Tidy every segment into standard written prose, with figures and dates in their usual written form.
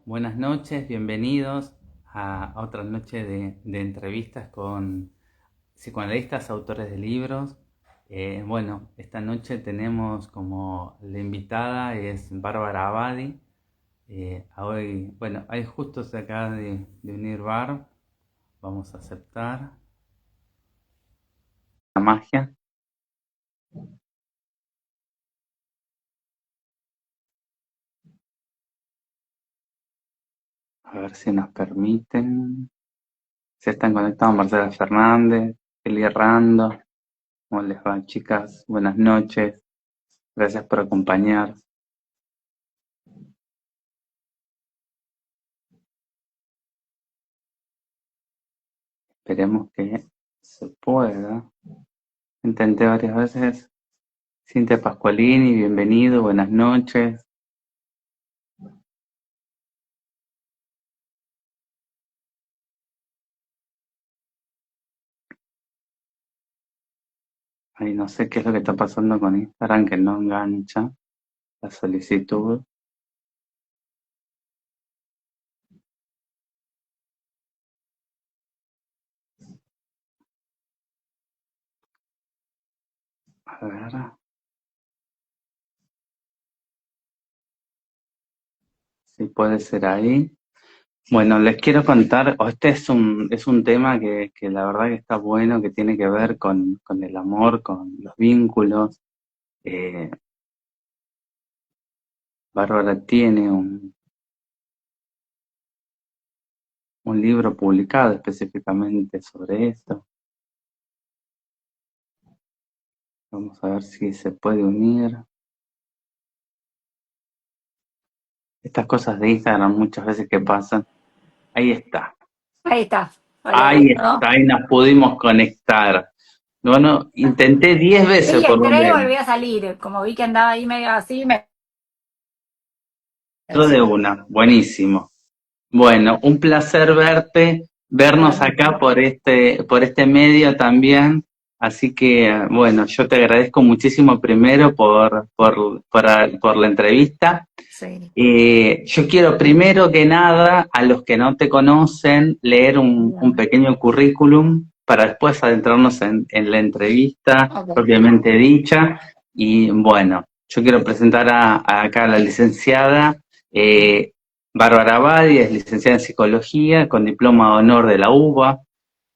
Buenas noches, bienvenidos a otra noche de entrevistas con psicoanalistas, autores de libros. Bueno, esta noche tenemos como la invitada es Bárbara Abadi. Hoy, bueno, hay justo se acaba de unir Bar. Vamos a aceptar la magia. A ver si nos permiten. Se están conectando Marcela Fernández, Eli Rando. ¿Cómo les va, chicas? Buenas noches. Gracias por acompañar. Esperemos que se pueda. Intenté varias veces. Cintia Pascualini, bienvenido, buenas noches. Ay, no sé qué es lo que está pasando con Instagram, que no engancha la solicitud. A ver, si puede ser ahí. Bueno, les quiero contar, este es un tema que la verdad que está bueno, que tiene que ver con el amor, con los vínculos. Eh, Bárbara tiene un libro publicado específicamente sobre esto. Vamos a ver si se puede unir. Estas cosas de Instagram muchas veces que pasan. Ahí está. Ahí está. Hola, Ahí listo. está, ahí nos pudimos conectar. Bueno, intenté 10 veces Sí, por lo entré y menos. volví a salir. Como vi que andaba ahí medio así, me Todo de atención. una, buenísimo. Bueno, un placer vernos acá Igualmente. por este medio también. Así que, bueno, yo te agradezco muchísimo primero por la entrevista. Sí. Yo quiero primero que nada, a los que no te conocen, leer un Dígame. pequeño currículum para después adentrarnos en la entrevista Ok. propiamente dicha. Y bueno, yo quiero presentar acá a la licenciada eh, Bárbara Abadi, es licenciada en psicología con diploma de honor de la UBA.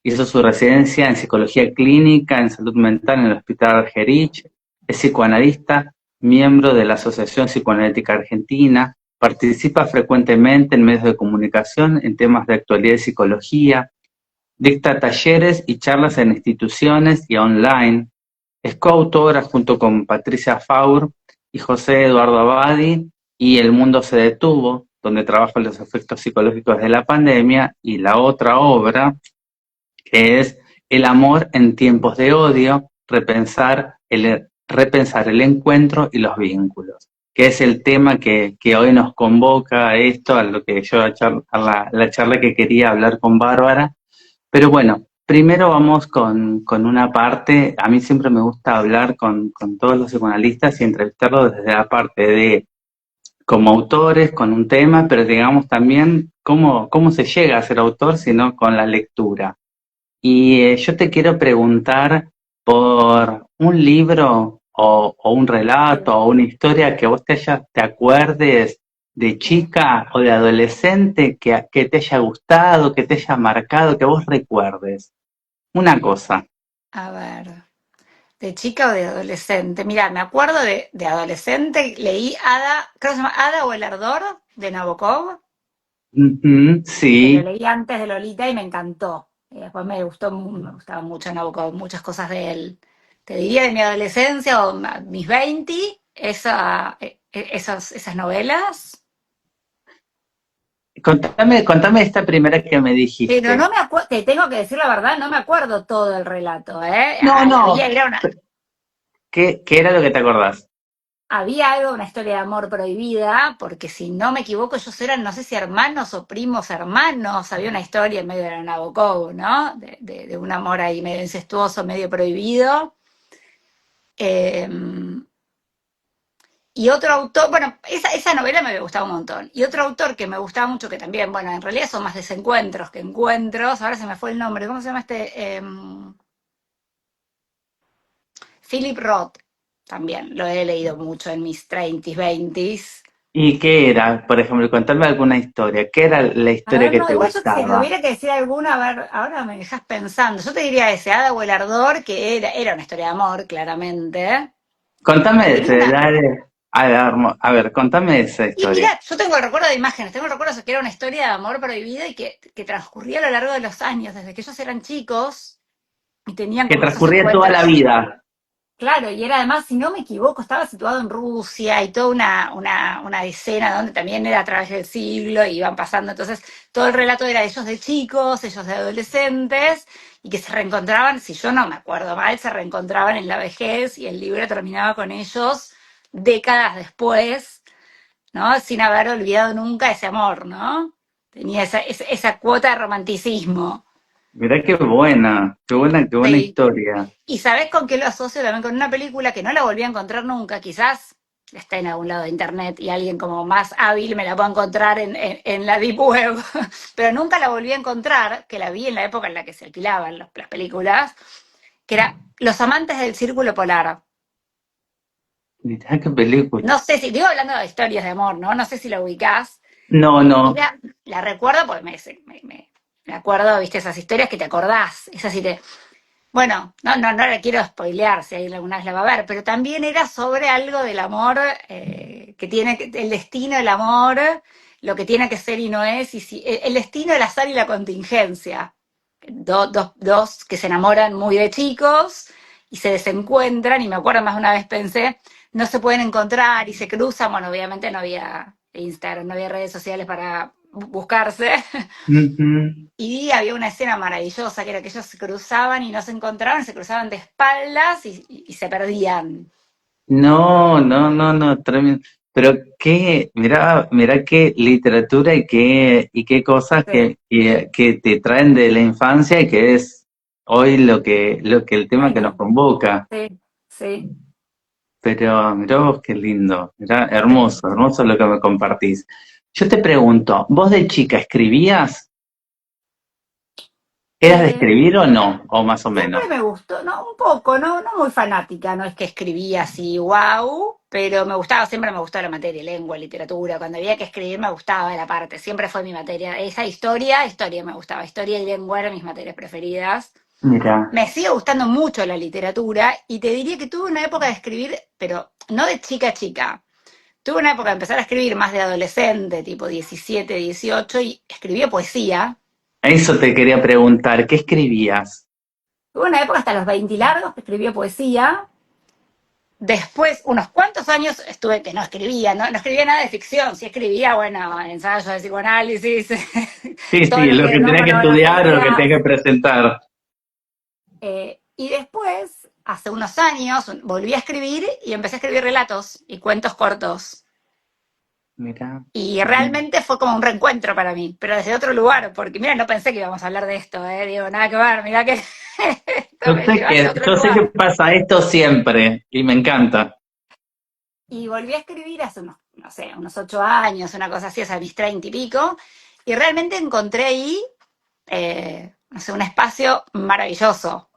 Hizo su residencia en psicología clínica en salud mental en el Hospital Argerich. Es psicoanalista, miembro de la Asociación Psicoanalítica Argentina. Participa frecuentemente en medios de comunicación en temas de actualidad y psicología. Dicta talleres y charlas en instituciones y online. Es coautora junto con Patricia Faur y José Eduardo Abadi y El mundo se detuvo, donde trabaja los efectos psicológicos de la pandemia, y la otra obra que es el amor en tiempos de odio, repensar el encuentro y los vínculos, que es el tema que hoy nos convoca a esto, a lo que yo, la charla que quería hablar con Bárbara. Pero bueno, primero vamos con una parte. A mí siempre me gusta hablar con todos los psicoanalistas y entrevistarlos desde la parte de como autores, con un tema, pero digamos también cómo se llega a ser autor, sino con la lectura. Y yo te quiero preguntar por un libro o un relato Sí. o una historia que vos te acuerdes de chica o de adolescente que te haya gustado, que te haya marcado, que vos recuerdes. Una cosa. A ver. ¿De chica o de adolescente? Mira, me acuerdo de adolescente. Leí Ada, creo que se llama Ada o el Ardor de Nabokov, Ujú, que lo sí. leí antes de Lolita y me encantó. Y después me gustó, me gustaba mucho Nabokov, muchas cosas de él. Te diría de mi adolescencia o mis 20, esas novelas. Contame esta primera que me Pero no dijiste. me acuerdo, te tengo que decir la verdad, no me acuerdo todo el relato, ¿eh? No, Había, no. era una, ¿Qué era lo que te acordás? había algo, una historia de amor prohibida, porque si no me equivoco, ellos eran, no sé si hermanos o primos hermanos, había una historia en medio de la Nabokov, ¿no? De un amor ahí medio incestuoso, medio prohibido. Eh, Y otro autor, bueno, esa novela me había gustado un montón. Y otro autor que me gustaba mucho, que también, bueno, en realidad son más desencuentros que encuentros, ahora se me fue el nombre, ¿cómo se llama este? Philip Roth, también, lo he leído mucho en mis 30s, 20s. ¿Y qué era? Por ejemplo, contame alguna historia. ¿Qué era la A historia ver, que no, te igual yo si gustaba? tuviera que decir alguna, a ver, ahora me dejas pensando. Yo te diría ese, Ada o el Ardor, que era una historia de amor, claramente. Contame Que de tenía ese, una. dale. A ver, contame esa Y historia. mira, yo tengo el recuerdo de imágenes, tengo el recuerdo de que era una historia de amor prohibida y que transcurría a lo largo de los años, desde que ellos eran chicos y tenían Que como esos transcurría toda la encuentros. vida. Claro, y era además, si no me equivoco, estaba situado en Rusia y toda una escena donde también era a través del siglo y iban pasando. Entonces, todo el relato era ellos de chicos, ellos de adolescentes y que se reencontraban, si yo no me acuerdo mal, se reencontraban en la vejez y el libro terminaba con ellos décadas después, ¿no? Sin haber olvidado nunca ese amor, ¿no? Tenía esa cuota de romanticismo. Mirá qué buena Sí. historia. ¿Y sabés con qué lo asocio también? Con una película que no la volví a encontrar nunca, quizás está en algún lado de internet y alguien como más hábil me la pueda encontrar en la Deep Web, pero nunca la volví a encontrar, que la vi en la época en la que se alquilaban las películas, que era Los amantes del Círculo Polar. Mirá qué película. No sé si, digo hablando de historias de amor, ¿no? No sé si la ubicás. No, no. Era, la recuerdo porque me acuerdo, viste, esas historias que te acordás, esas sí te. Bueno, no la quiero spoilear si alguna vez la va a ver, pero también era sobre algo del amor, que tiene el destino, el amor, lo que tiene que ser y no es, y si, el destino, el azar y la contingencia. Dos que se enamoran muy de chicos y se desencuentran, y me acuerdo más de una vez pensé, no se pueden encontrar y se cruzan, bueno, obviamente no había Instagram, no había redes sociales para buscarse, Ujú. y había una escena maravillosa, que era que ellos se cruzaban y no se encontraban, se cruzaban de espaldas y se perdían. No, no, no, no, tremendo. Pero mirá qué literatura y qué cosas Sí, que te traen de la infancia y que es hoy lo que el tema ay que nos no, convoca. sí, sí, Pero mirá vos qué lindo, mirá, sí. hermoso, hermoso lo que me compartís. Yo te pregunto, ¿vos de chica escribías? ¿Eras de Eh, escribir o no? O más o siempre menos. me gustó, no, un poco, no muy fanática, no es que escribía así, wow, pero me gustaba, siempre me gustó la materia, lengua, literatura, cuando había que escribir me gustaba la parte, siempre fue mi materia, esa historia me gustaba, historia y lengua eran mis materias preferidas. Mirá, Me sigue gustando mucho la literatura y te diría que tuve una época de escribir, pero no de chica a chica. Tuve una época de empezar a escribir más de adolescente, tipo 17, 18, y escribía poesía. eso te quería preguntar, ¿qué escribías? Tuve una época hasta los 20 largos que escribía poesía. Después, unos cuantos años estuve que no escribía, no escribía nada de ficción, sí escribía, bueno, ensayos de psicoanálisis, Sí, todo sí, lo lo que que no tenés que estudiar o lo que monografías. tenés que presentar. Y después, hace unos años, volví a escribir y empecé a escribir relatos y cuentos cortos. Mirá. Y realmente fue como un reencuentro para mí, pero desde otro lugar, porque mira, no pensé que íbamos a hablar de esto, digo, nada que ver, mira que esto me llevaste a otro Yo sé que lugar. pasa esto siempre y me encanta. Y volví a escribir hace unos, no sé, unos 8 años, una cosa así, o sea, mis 30 y pico, y realmente encontré ahí, no sé, un espacio maravilloso.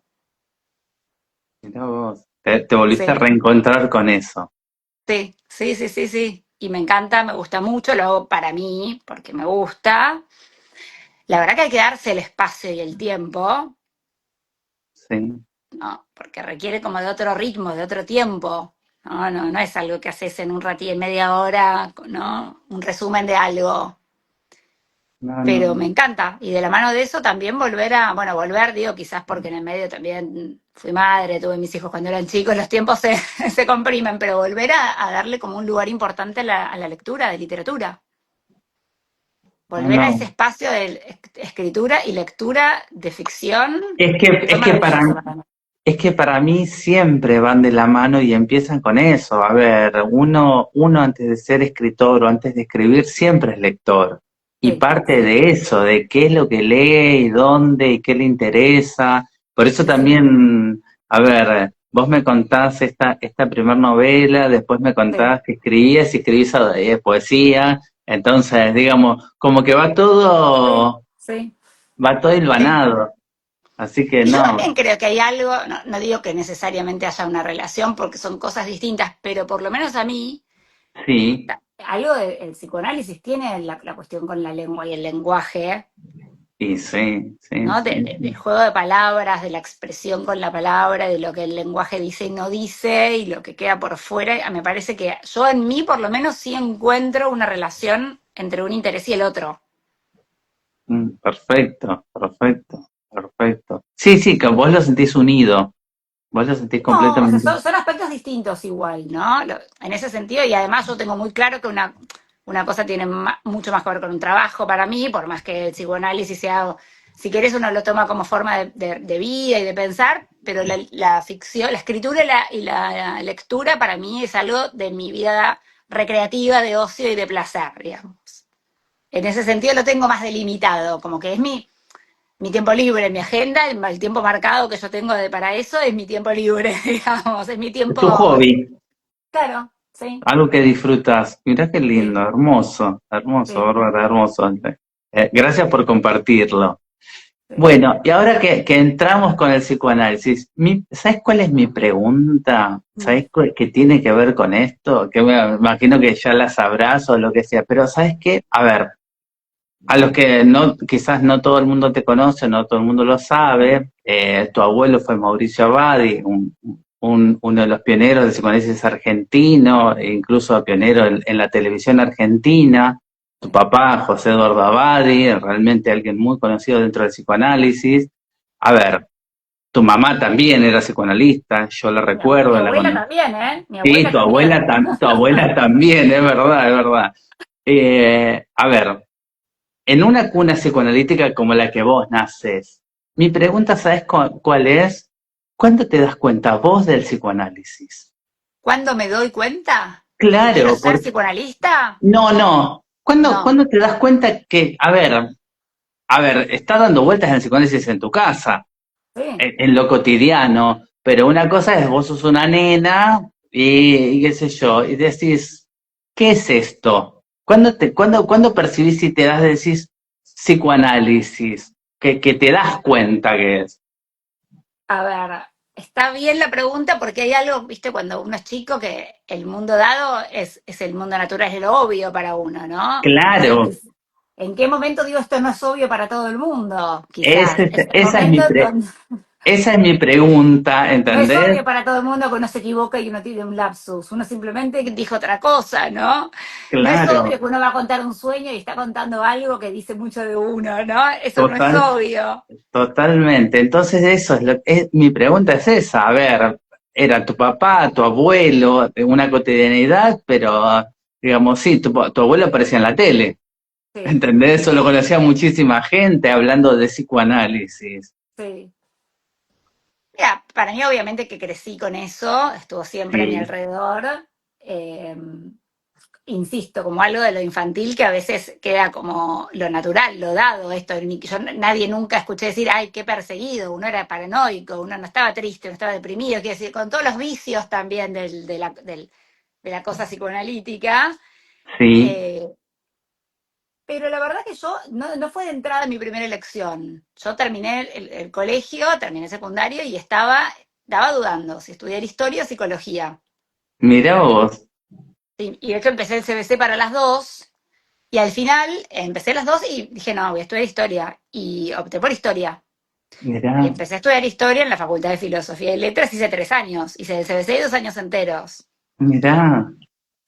Mirá vos. Te volviste a Sí, reencontrar con eso. sí, sí, sí, sí, sí. Y me encanta, me gusta mucho, lo hago para mí, porque me gusta. La verdad que hay que darse el espacio y el tiempo, Sí. ¿no? Porque requiere como de otro ritmo, de otro tiempo. No es algo que haces en un ratito, en media hora, ¿no? Un resumen de algo. No, no, Pero me no. encanta. Y de la mano de eso también volver, digo, quizás porque en el medio también fui madre, tuve mis hijos cuando eran chicos, los tiempos se, se comprimen, pero volver a darle como un lugar importante a la lectura de literatura. No, Volver a ese no. espacio de escritura y lectura de ficción fue Es que para, maravilloso para mí. es que para mí siempre van de la mano y empiezan con eso. A ver, uno antes de ser escritor o antes de escribir siempre es lector. Y Sí, parte sí, de eso, de qué es lo que lee y dónde y qué le interesa. Por eso sí, sí. también, a ver, vos me contás esta primera novela, después me Sí, contás que escribías y escribís poesía, entonces, digamos, como que sí, sí, va todo sí. hilvanado, así que Y yo no, también creo que hay algo, no, no digo que necesariamente haya una relación porque son cosas distintas, pero por lo menos a mí, sí, algo del psicoanálisis tiene la cuestión con la lengua y el lenguaje, y sí, sí, ¿no? sí, Del sí. juego de palabras, de la expresión con la palabra, de lo que el lenguaje dice y no dice, y lo que queda por fuera. Me parece que yo en mí, por lo menos, sí encuentro una relación entre un interés y el otro. Perfecto, perfecto, perfecto. Sí, sí, que vos lo sentís unido, vos lo sentís No, o sea, completamente. son aspectos distintos igual, ¿no? En ese sentido, y además yo tengo muy claro que una cosa tiene mucho más que ver con un trabajo para mí, por más que el psicoanálisis sea, si querés uno lo toma como forma de vida y de pensar, pero la ficción, la escritura y la lectura para mí es algo de mi vida recreativa, de ocio y de placer, digamos. En ese sentido lo tengo más delimitado, como que es mi tiempo libre, mi agenda, el tiempo marcado que yo tengo para eso es mi tiempo libre, digamos, es mi Es tu tiempo. hobby, Claro, sí, algo que disfrutas. Mirá qué lindo, sí, hermoso, hermoso, sí, Bárbara, hermoso. Gracias por compartirlo. sí. Bueno, y ahora que entramos con el psicoanálisis, ¿sabes cuál es mi pregunta? Mm. ¿Sabes qué tiene que ver con esto? Que me imagino que ya la sabrás o lo que sea, pero ¿sabes qué? A ver, a los que no, quizás no todo el mundo te conoce, no todo el mundo lo sabe, tu abuelo fue Mauricio Abadi, uno de los pioneros del psicoanálisis argentino, e incluso pionero en la televisión argentina. Tu papá, José Eduardo Abadi, realmente alguien muy conocido dentro del psicoanálisis. A ver, tu mamá también era psicoanalista, yo la Mi recuerdo, la abuela conocí. también, ¿eh? Mi Sí, abuela también. tu abuela también, es verdad, es verdad. A ver, en una cuna psicoanalítica como la que vos naces, mi pregunta, ¿sabes cuál es? ¿Cuándo te das cuenta vos del psicoanálisis? ¿Cuándo me doy cuenta de que quiero Claro, ser porque psicoanalista? no, no. No, ¿Cuándo te das cuenta que, a ver, está dando vueltas en el psicoanálisis en tu casa, sí. en lo cotidiano, pero una cosa es vos sos una nena y qué sé yo, y decís, ¿qué es esto? ¿Cuándo percibís y te das, decís psicoanálisis? Que te das cuenta que es. A ver, está bien la pregunta porque hay algo, viste, cuando uno es chico que el mundo dado es el mundo natural, es lo obvio para uno, ¿no? No sé Claro, en qué momento digo esto no es obvio para todo el mundo, quizás. Es el esa es momento en donde esa es mi pregunta, no es ¿entendés? obvio para todo el mundo que uno se equivoca y uno tiene un lapsus. Uno simplemente dijo otra cosa, ¿no? No es Claro, obvio que uno va a contar un sueño y está contando algo que dice mucho de uno, ¿no? Eso no es total, obvio. totalmente. Entonces eso mi pregunta es esa, a ver, era tu papá, tu abuelo, de una cotidianidad, pero digamos, sí, tu abuelo aparecía en la tele, Sí, ¿entendés? Eso lo conocía muchísima gente hablando de psicoanálisis. sí. Mira, para mí obviamente que crecí con eso, estuvo siempre a mi Sí, alrededor. Eh, Insisto, como algo de lo infantil que a veces queda como lo natural, lo dado, esto. Yo nadie nunca escuché decir, ay, qué perseguido, uno era paranoico, uno no estaba triste, no estaba deprimido, quiero decir, con todos los vicios también de la cosa psicoanalítica. sí, eh, pero la verdad que yo no fue de entrada mi primera elección. Yo terminé el colegio, terminé secundario y estaba dudando si estudiar historia o psicología. mirá vos, Sí, y de hecho empecé el CBC para las dos. Y al final empecé las dos y dije, no, voy a estudiar historia. Y opté por historia. Y mirá, empecé a estudiar historia en la Facultad de Filosofía y Letras, hice 3 años. Hice el CBC 2 años enteros. mirá,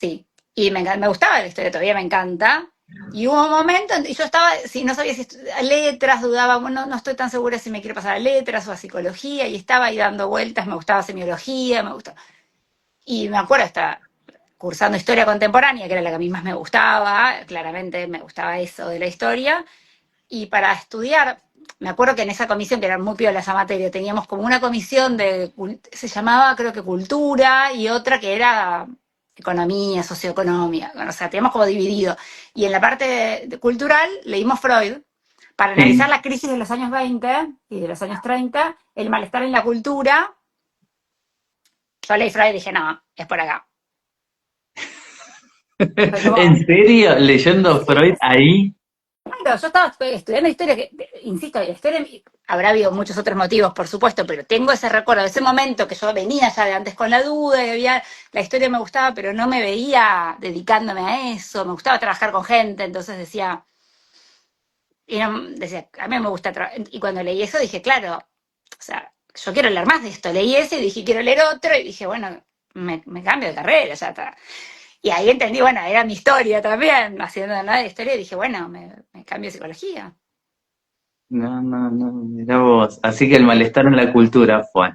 Sí. Y me gustaba la historia, todavía me encanta. Y hubo un momento, y yo estaba, si no sabía si letras, dudaba, bueno, no estoy tan segura si me quiero pasar a letras o a psicología, y estaba ahí dando vueltas, me gustaba semiología, me gustaba. Y me acuerdo, estaba cursando historia contemporánea, que era la que a mí más me gustaba, claramente me gustaba eso de la historia. Y para estudiar, me acuerdo que en esa comisión, que era muy piola esa materia, teníamos como una comisión se llamaba creo que cultura y otra que era economía, socioeconomía, bueno, o sea, teníamos como dividido. Y en la parte cultural leímos Freud para analizar sí, la crisis de los años 20 y de los años 30, el malestar en la cultura Yo leí Freud y dije, no, es por acá. Fue ¿En como, serio? ¿Leyendo Freud ahí? claro, yo estaba estudiando historia, que, insisto, la historia habrá habido muchos otros motivos, por supuesto, pero tengo ese recuerdo de ese momento que yo venía ya de antes con la duda, y había, la historia me gustaba, pero no me veía dedicándome a eso, me gustaba trabajar con gente, entonces decía, y no, decía, a mí me gusta trabajar, y cuando leí eso dije, claro, o sea, yo quiero leer más de esto, leí ese y dije, quiero leer otro, y dije, bueno, me cambio de carrera, ya está. Y ahí entendí, bueno, era mi historia también, haciendo nada de historia, y dije, bueno, me cambio a psicología. No, no, no, mira vos. Así que el Sí. malestar en la cultura fue.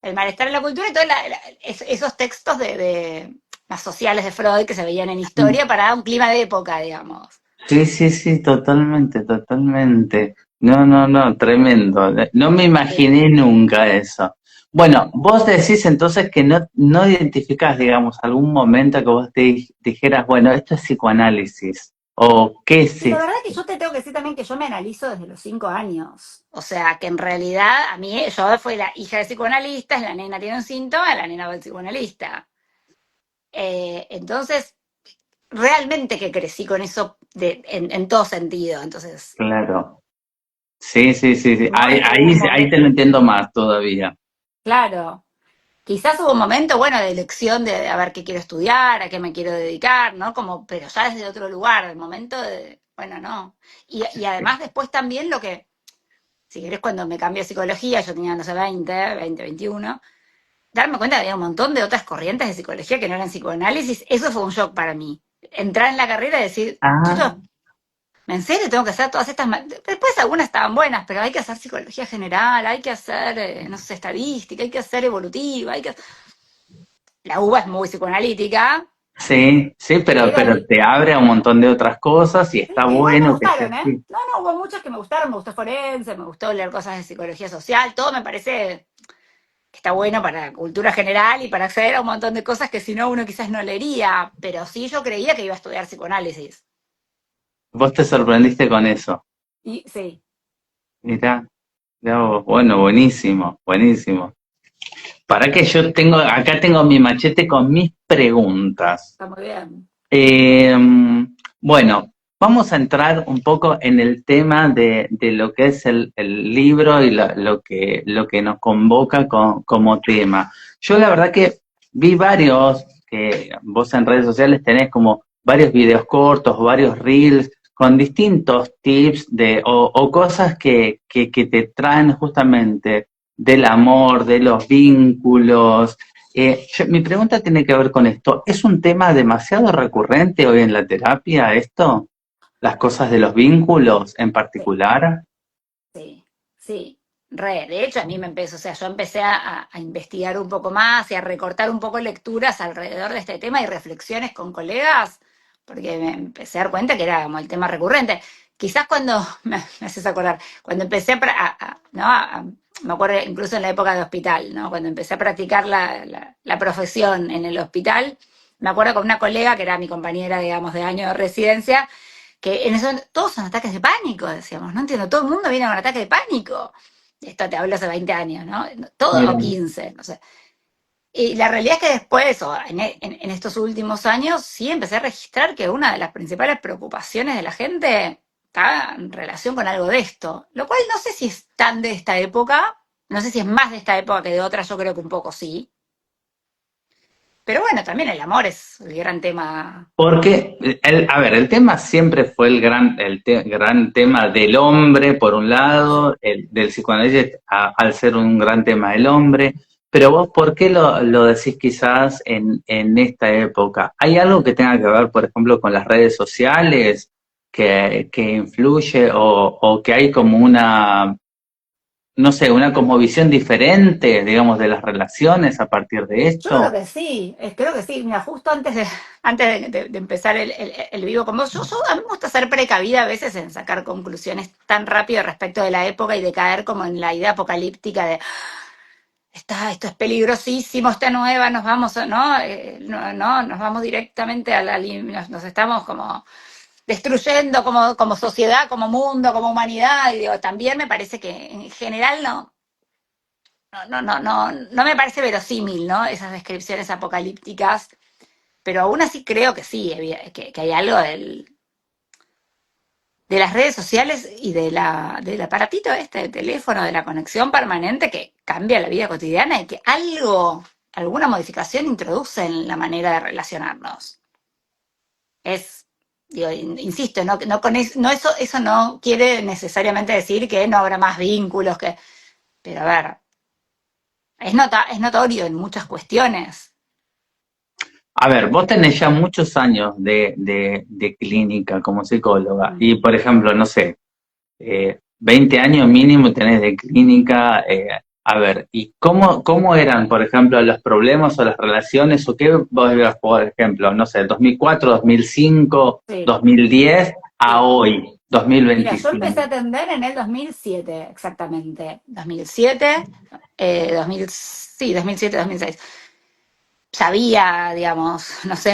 El malestar en la cultura y todos esos textos más sociales de Freud que se veían en historia para dar un clima de época, digamos. Sí, sí, sí, totalmente, totalmente. No, no, no, tremendo. No me Sí. imaginé nunca eso. Bueno, vos decís entonces que no identificás, digamos, algún momento que vos dijeras, bueno, esto es psicoanálisis, o qué es Y la verdad esto. que yo te tengo que decir también que yo me analizo desde los 5 años. O sea, que en realidad a mí, yo fui la hija de psicoanalistas, la nena tiene un síntoma, la nena va al psicoanalista. Entonces, realmente que crecí con eso en todo sentido. Entonces, Claro. Sí, sí, sí, sí. no Ahí, es que hubo ahí, un ahí momento, te lo entiendo más todavía. claro, quizás hubo un momento, bueno, de elección de a ver qué quiero estudiar, a qué me quiero dedicar, ¿no? Como, pero ya desde otro lugar, el momento de, bueno, no. Y además después también lo que, si querés, cuando me cambié a psicología, yo tenía, no sé, 21, darme cuenta que había un montón de otras corrientes de psicología que no eran psicoanálisis, eso fue un shock para mí. Entrar en la carrera y decir, Ah, yo, ¿en serio tengo que hacer todas estas? Después algunas estaban buenas, pero hay que hacer psicología general, hay que hacer, no sé, estadística, hay que hacer evolutiva, hay que... La UBA es muy psicoanalítica, sí, sí, pero pero te abre a un montón de otras cosas y sí, está igual me bueno que sea gustaron, ¿eh? así. No, no, hubo muchas que me gustaron, me gustó forense, me gustó leer cosas de psicología social, todo me parece que está bueno para cultura general y para acceder a un montón de cosas que si no uno quizás no leería, pero sí yo creía que iba a estudiar psicoanálisis. Vos te sorprendiste con eso. Y sí, Mirá, mirá vos. Bueno, buenísimo, buenísimo. Para que yo tengo, acá tengo mi machete con mis preguntas. está muy bien. Eh, bueno, vamos a entrar un poco en el tema de lo que es el libro y lo que nos convoca como tema. Yo la verdad que vi varios, que vos en redes sociales tenés como varios videos cortos, varios reels con distintos tips o cosas que te traen justamente del amor, de los vínculos, mi pregunta tiene que ver con esto. ¿Es un tema demasiado recurrente hoy en la terapia esto? ¿Las cosas de los vínculos en Sí, particular? sí, sí. De hecho, a mí me empezó, o sea, yo empecé a investigar un poco más y a recortar un poco lecturas alrededor de este tema y reflexiones con colegas, porque me empecé a dar cuenta que era como el tema recurrente. Quizás cuando, me haces acordar, cuando empecé ¿no? Me acuerdo incluso en la época de hospital, ¿no? Cuando empecé a practicar la profesión en el hospital, me acuerdo con una colega que era mi compañera, digamos, de año de residencia, que en eso todos son ataques de pánico, decíamos, no entiendo, todo el mundo viene con un ataque de pánico. Esto te hablo hace 20 años, ¿no? Todo, Mira, o 15, no sé. Y la realidad es que después, o en estos últimos años, sí empecé a registrar que una de las principales preocupaciones de la gente está en relación con algo de esto, lo cual no sé si es tan de esta época, no sé si es más de esta época que de otra, yo creo que un poco sí. Pero bueno, también el amor es el gran tema. porque, a ver, el tema siempre fue gran tema del hombre, por un lado, del psicoanálisis al ser un gran tema del hombre, pero vos, ¿por qué lo decís quizás en esta época? ¿Hay algo que tenga que ver, por ejemplo, con las redes sociales que influye o que hay como una, no sé, una como visión diferente, digamos, de las relaciones a partir de Yo creo esto? que sí, creo que sí. Mira, justo antes de empezar el vivo con vos, a mí me gusta ser precavida a veces en sacar conclusiones tan rápido respecto de la época y de caer como en la idea apocalíptica de esto es peligrosísimo, esta nueva, nos vamos, ¿no? No, nos vamos directamente nos estamos como destruyendo como sociedad, como mundo, como humanidad. Y digo, también me parece que en general no. no me parece verosímil, ¿no? Esas descripciones apocalípticas, pero aún así creo que sí, que hay algo de las redes sociales y del aparatito este de teléfono, de la conexión permanente que cambia la vida cotidiana y que alguna modificación introduce en la manera de relacionarnos. Es, digo, insisto, eso no quiere necesariamente decir que no habrá más vínculos, pero a ver, es notorio en muchas cuestiones. A ver, vos tenés ya muchos años de clínica como psicóloga y, por ejemplo, no sé, 20 años mínimo tenés de clínica. A ver, ¿y cómo eran, por ejemplo, los problemas o las relaciones o qué vos veías, por ejemplo, no sé, 2004, 2005, Sí, 2010 a sí. hoy, Mira, yo empecé a 2025? atender en el 2007, exactamente. 2007, 2000, sí, 2007, 2006. Sabía, digamos, no sé,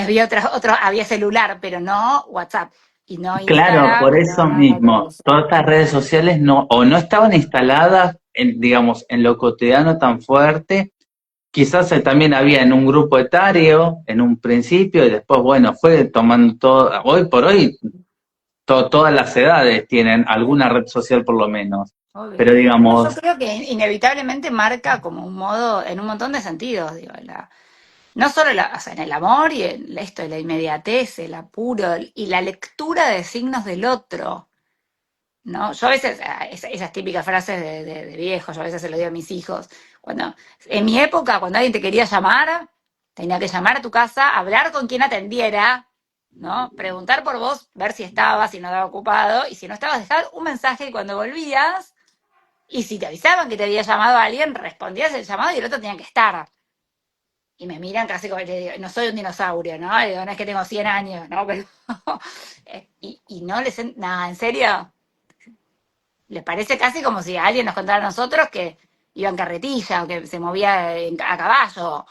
había celular, pero no WhatsApp, y no Claro, Instagram, por y no eso nada de mismo, eso. todas estas redes sociales no, o no estaban instaladas en, digamos, en lo cotidiano tan fuerte. Quizás también había en un grupo etario en un principio y después, bueno, fue tomando todo. Hoy por hoy, todas las edades tienen alguna red social por lo menos. Obvio. Pero No, yo digamos, creo que inevitablemente marca como un modo, en un montón de sentidos, digo, no solo o sea, en el amor y en esto, de la inmediatez, el apuro y la lectura de signos del otro. ¿No? Yo a veces, esas típicas frases de viejo, yo a veces se lo digo a mis hijos. En mi época, cuando alguien te quería llamar, tenía que llamar a tu casa, hablar con quien atendiera, ¿no? Preguntar por vos, ver si estabas, si no estaba ocupado, y si no estabas, dejar un mensaje y cuando volvías, y si te avisaban que te había llamado a alguien, respondías el llamado y el otro tenía que estar. Y me miran casi como, le digo, no soy un dinosaurio, ¿no? Le digo, no es que tengo 100 años, ¿no? Pero, y no les, nada, ¿en serio? Les parece casi como si alguien nos contara a nosotros que iba en carretilla o que se movía a caballo.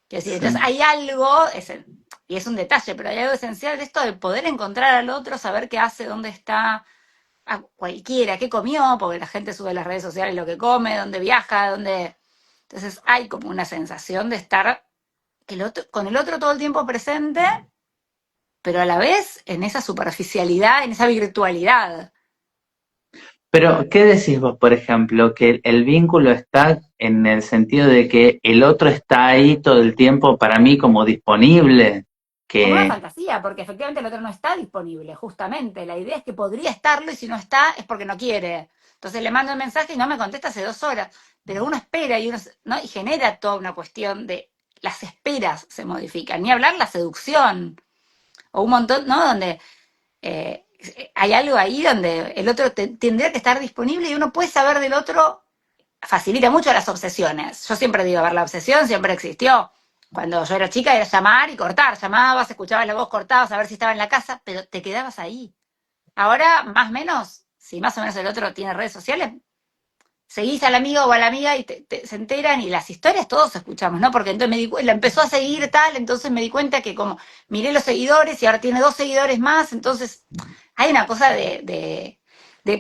Quiero decir, entonces sí. hay algo, y es un detalle, pero hay algo esencial de esto de poder encontrar al otro, saber qué hace, dónde está, a cualquiera, qué comió, porque la gente sube a las redes sociales lo que come, dónde viaja, dónde. Entonces hay como una sensación de estar con el otro todo el tiempo presente, pero a la vez en esa superficialidad, en esa virtualidad. Pero, ¿qué decís vos, por ejemplo, que el vínculo está en el sentido de que el otro está ahí todo el tiempo para mí como disponible? Como una Que, fantasía, porque efectivamente el otro no está disponible, justamente. La idea es que podría estarlo y si no está es porque no quiere. Entonces le mando un mensaje y no me contesta hace 2 horas. Pero uno espera y ¿no? Y genera toda una cuestión de las esperas se modifican. Ni hablar la seducción. O un montón, ¿no? Donde eh, hay algo ahí donde el otro tendría que estar disponible y uno puede saber del otro, facilita mucho las obsesiones. Yo siempre digo, a ver, la obsesión siempre existió. Cuando yo era chica era llamar y cortar, llamabas, escuchabas la voz, cortabas a ver si estaba en la casa, pero te quedabas ahí. Ahora, más o menos, si más o menos el otro tiene redes sociales, seguís al amigo o a la amiga y se enteran y las historias todos escuchamos, ¿no? Porque entonces la empezó a seguir tal, entonces me di cuenta que como miré los seguidores y ahora tiene 2 seguidores más, entonces hay una cosa de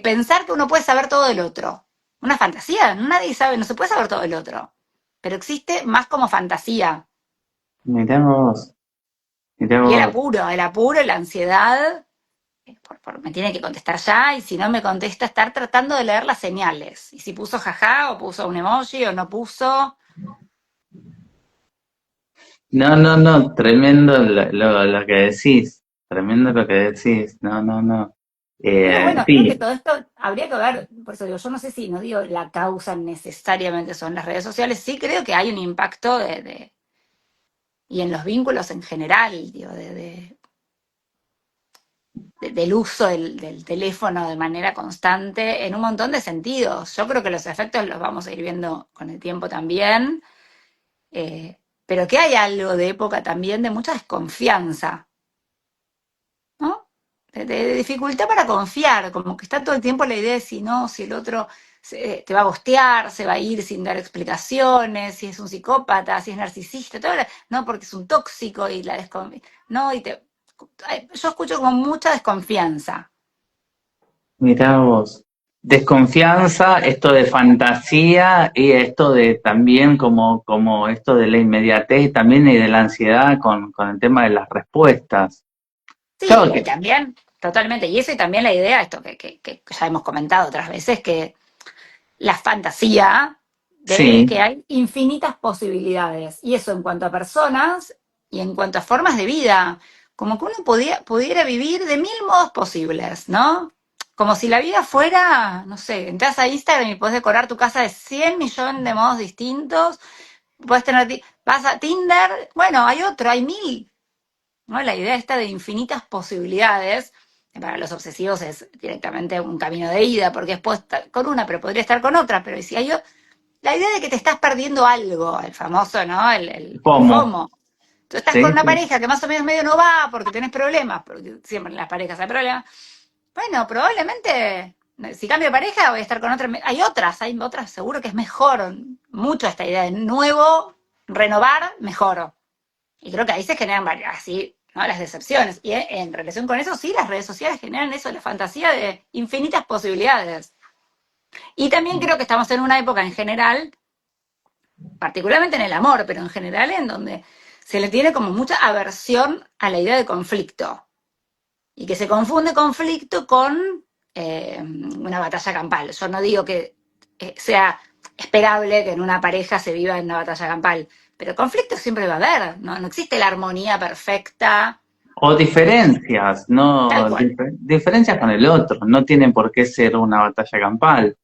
pensar que uno puede saber todo del otro. Una fantasía, nadie sabe, no se puede saber todo del otro, pero existe más como fantasía. mirá vos, mirá Y vos. el apuro, la ansiedad, me tiene que contestar ya, y si no me contesta, estar tratando de leer las señales. Y si puso jaja, o puso un emoji, o no puso. No, no, no, tremendo lo que decís, tremendo lo que decís, no, no, no. Pero bueno, creo que Sí, todo esto habría que ver, por eso digo, yo no sé si, no digo la causa necesariamente son las redes sociales, sí creo que hay un impacto y en los vínculos en general, digo, del uso del teléfono de manera constante en un montón de sentidos. Yo creo que los efectos los vamos a ir viendo con el tiempo también, pero que hay algo de época también de mucha desconfianza, ¿no? De dificultad para confiar, como que está todo el tiempo la idea de si no, si el otro te va a gostear, se va a ir sin dar explicaciones, si es un psicópata, si es narcisista, no, porque es un tóxico y la desconfianza, no, yo escucho como mucha desconfianza. mirá vos. desconfianza, esto de fantasía y esto de también como esto de la inmediatez también y de la ansiedad con el tema de las respuestas. Sí, Claro y que también, totalmente, y eso y también la idea, esto que ya hemos comentado otras veces, que la fantasía de sí, que hay infinitas posibilidades, y eso en cuanto a personas y en cuanto a formas de vida, como que uno pudiera vivir de mil modos posibles, ¿no? Como si la vida fuera, no sé, entras a Instagram y podés decorar tu casa de 100 millones de modos distintos, puedes tener, vas a Tinder, bueno, hay otro, hay mil, ¿no? La idea esta de infinitas posibilidades, que para los obsesivos es directamente un camino de ida, porque después estar con una, pero podría estar con otra, pero si hay la idea de que te estás perdiendo algo, el famoso, ¿no? El ¿cómo? FOMO. Tú estás con Sí, una sí. pareja que más o menos medio no va porque tenés problemas, porque siempre en las parejas hay problemas. Bueno, probablemente, si cambio de pareja, voy a estar con otra. Hay otras, seguro que es mejor. Mucho esta idea de nuevo, renovar, mejor. Y creo que ahí se generan varias, así, ¿no? Las decepciones. Y en relación con eso, sí, las redes sociales generan eso, la fantasía de infinitas posibilidades. Y también creo que estamos en una época en general, particularmente en el amor, pero en general en donde se le tiene como mucha aversión a la idea de conflicto. Y que se confunde conflicto con una batalla campal. Yo no digo que sea esperable que en una pareja se viva en una batalla campal, pero conflicto siempre va a haber, ¿no? No existe la armonía perfecta, O diferencias, tal no, cual. diferencias con el otro, no tienen por qué ser una batalla campal.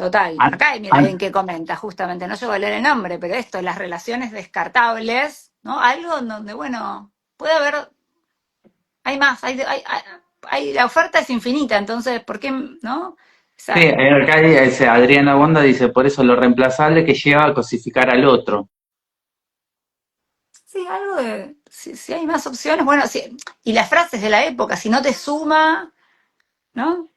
Total. An- Acá mira an- alguien que comenta, justamente, no llego a leer el nombre, pero esto, las relaciones descartables, ¿no? Algo en donde, bueno, puede haber, hay más, la oferta es infinita, entonces, ¿por qué, no? O sí, sea, acá dice, Adriana Bonda dice, por eso lo reemplazable que lleva a cosificar al otro. sí, algo de, si hay más opciones, bueno, sí, y las frases de la época, si no te suma, ¿no?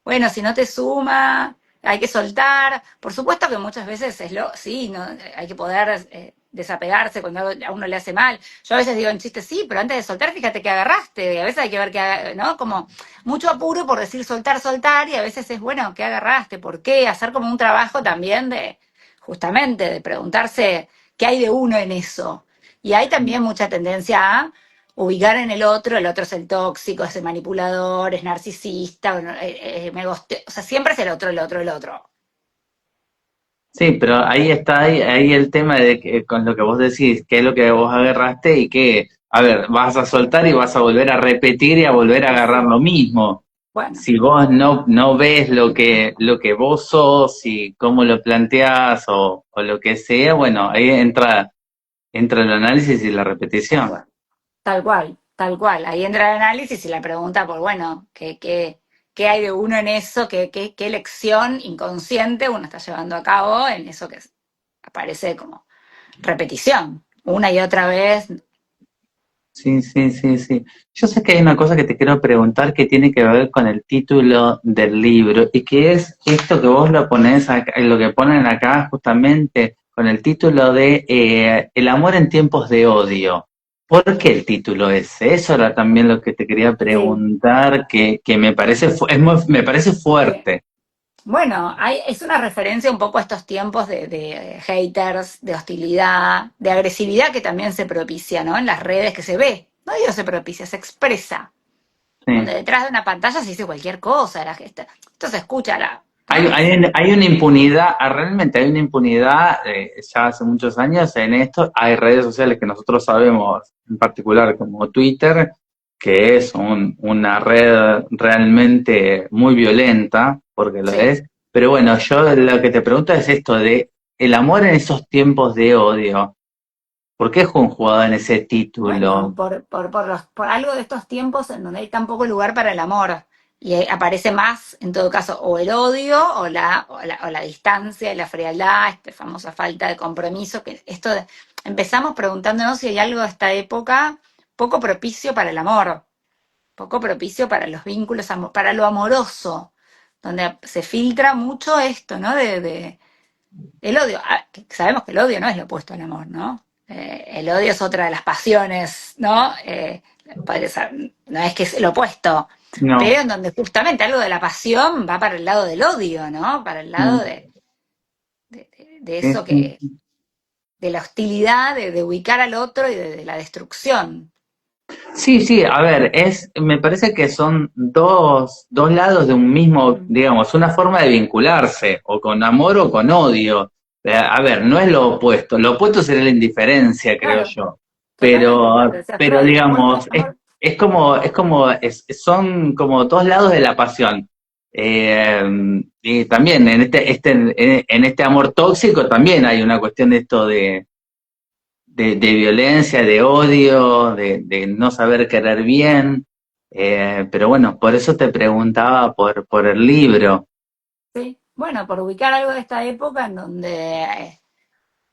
Bueno, si no te suma, hay que soltar. Por supuesto que muchas veces sí, no, hay que poder desapegarse cuando a uno le hace mal. Yo a veces digo en chiste, sí, pero antes de soltar, fíjate que agarraste. Y a veces hay que ver ¿no? Como mucho apuro por decir soltar, soltar, y a veces es bueno, ¿qué agarraste? ¿Por qué? Hacer como un trabajo también de, justamente, de preguntarse qué hay de uno en eso. Y hay también mucha tendencia a ubicar en el otro es el tóxico, es el manipulador, es narcisista, bueno, o sea, siempre es el otro, el otro, el otro. Sí, pero ahí está ahí el tema de que, con lo que vos decís, qué es lo que vos agarraste y que, a ver, vas a soltar y vas a volver a repetir y a volver a Y agarrar sí, lo mismo. bueno, Si vos no ves lo que vos sos y cómo lo planteás o lo que sea, bueno, ahí entra el análisis y la tal repetición. cual, tal cual, tal cual. Ahí entra el análisis y la pregunta por, bueno, ¿qué hay de uno en eso? ¿Qué lección inconsciente uno está llevando a cabo en eso que aparece como repetición? Una y otra vez. Sí, sí, sí, sí. Yo sé que hay una cosa que te quiero preguntar que tiene que ver con el título del libro y que es esto que vos lo ponés acá, lo que ponen acá justamente con el título de El amor en tiempos de odio. ¿Por qué el título ese? Eso era también lo que te quería Sí, preguntar, que me parece, me parece sí. fuerte. Bueno, es una referencia un poco a estos tiempos de haters, de hostilidad, de agresividad que también se propicia, ¿no? En las redes que se ve. No digo se propicia, se expresa. Donde Sí. detrás de una pantalla se dice cualquier cosa, esto se escucha, Hay, ¿no? hay, hay una impunidad, realmente hay una impunidad ya hace muchos años en esto. Hay redes sociales que nosotros sabemos, en particular como Twitter, que es una red realmente muy violenta, porque lo Sí. es. Pero bueno, yo lo que te pregunto es esto de el amor en esos tiempos de odio. ¿Por qué es conjugado en ese Bueno, título? por algo de estos tiempos en donde hay tan poco lugar para el amor. Y aparece más, en todo caso, o el odio o la distancia, la frialdad, esta famosa falta de compromiso. Empezamos preguntándonos si hay algo de esta época poco propicio para el amor, poco propicio para los vínculos, para lo amoroso, donde se filtra mucho esto, ¿no? El odio. Que sabemos que el odio no es lo opuesto al amor, ¿no? El odio es otra de las pasiones, ¿no? Puede ser, no es que es lo opuesto. No, pero en donde justamente algo de la pasión va para el lado del odio, ¿no? Para el lado mm, de sí, eso sí. que, de la hostilidad, de ubicar al otro y de la destrucción. Sí, sí, a ver, me parece que son dos lados de un mismo, Mm. digamos, una forma de vincularse, o con amor o con odio. A ver, no es lo opuesto sería la indiferencia, creo Claro, yo. totalmente, por eso te decía, Pero creo que lo opuesto digamos, es amor. son como dos lados de la pasión. Y también en este amor tóxico también hay una cuestión de esto de violencia, de odio, de no saber querer bien. Pero bueno, por eso te preguntaba por el libro. Sí, bueno, por ubicar algo de esta época en donde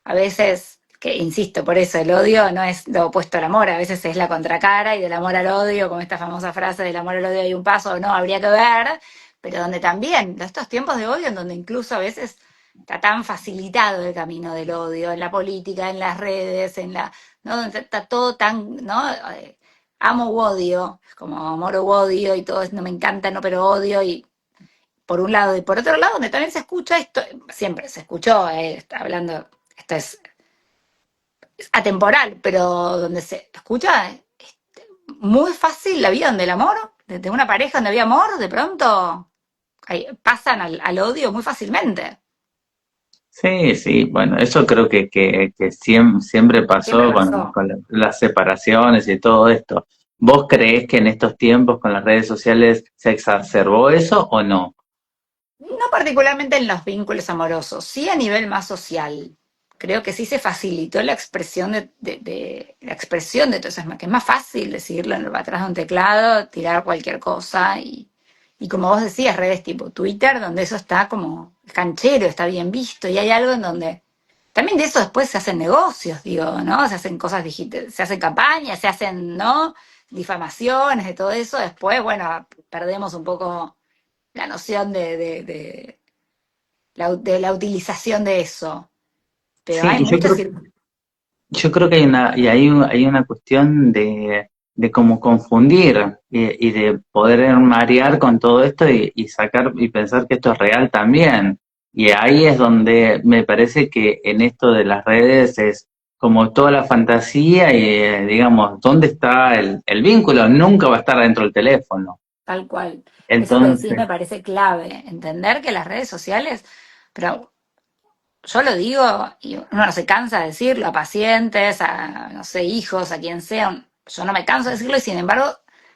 a veces, que insisto, por eso el odio no es lo opuesto al amor, a veces es la contracara y del amor al odio, como esta famosa frase del amor al odio hay un paso, no, habría que ver, pero donde también, estos tiempos de odio en donde incluso a veces está tan facilitado el camino del odio, en la política, en las redes, ¿no? Donde está todo tan, ¿no? Amo u odio, como amor o odio y todo, no me encanta, no, pero odio y por un lado, y por otro lado, donde también se escucha esto, siempre se escuchó, hablando, esto es atemporal, pero donde se escucha muy fácil la vida donde el amor, de una pareja donde había amor, de pronto pasan al odio muy fácilmente. Sí, sí, bueno, eso creo que siempre Siempre pasó pasó. con las separaciones y todo esto. ¿Vos creés que en estos tiempos con las redes sociales se exacerbó eso o no? No particularmente en los vínculos amorosos, sí a nivel más social. Creo que sí se facilitó la expresión la expresión de todo eso, que es más fácil decirlo atrás de un teclado, tirar cualquier cosa y como vos decías, redes tipo Twitter, donde eso está como canchero, está bien visto y hay algo en donde también de eso después se hacen negocios, digo, ¿no? Se hacen cosas digitales, se hacen campañas, se hacen, ¿no? Difamaciones, de todo eso. Después, bueno, perdemos un poco la noción de la utilización de eso. Pero Sí, hay muchas circunstancias. yo creo que hay una cuestión de cómo confundir y de poder marear con todo esto y sacar y pensar que esto es real también. Y ahí es donde me parece que en esto de las redes es como toda la fantasía y digamos, ¿dónde está el vínculo? Nunca va a estar dentro del teléfono. Tal cual. Eso que decís Entonces, me parece clave, entender que las redes sociales, pero yo lo digo y uno no se cansa de decirlo a pacientes, a, no sé, hijos, a quien sea, yo no me canso de decirlo y sin embargo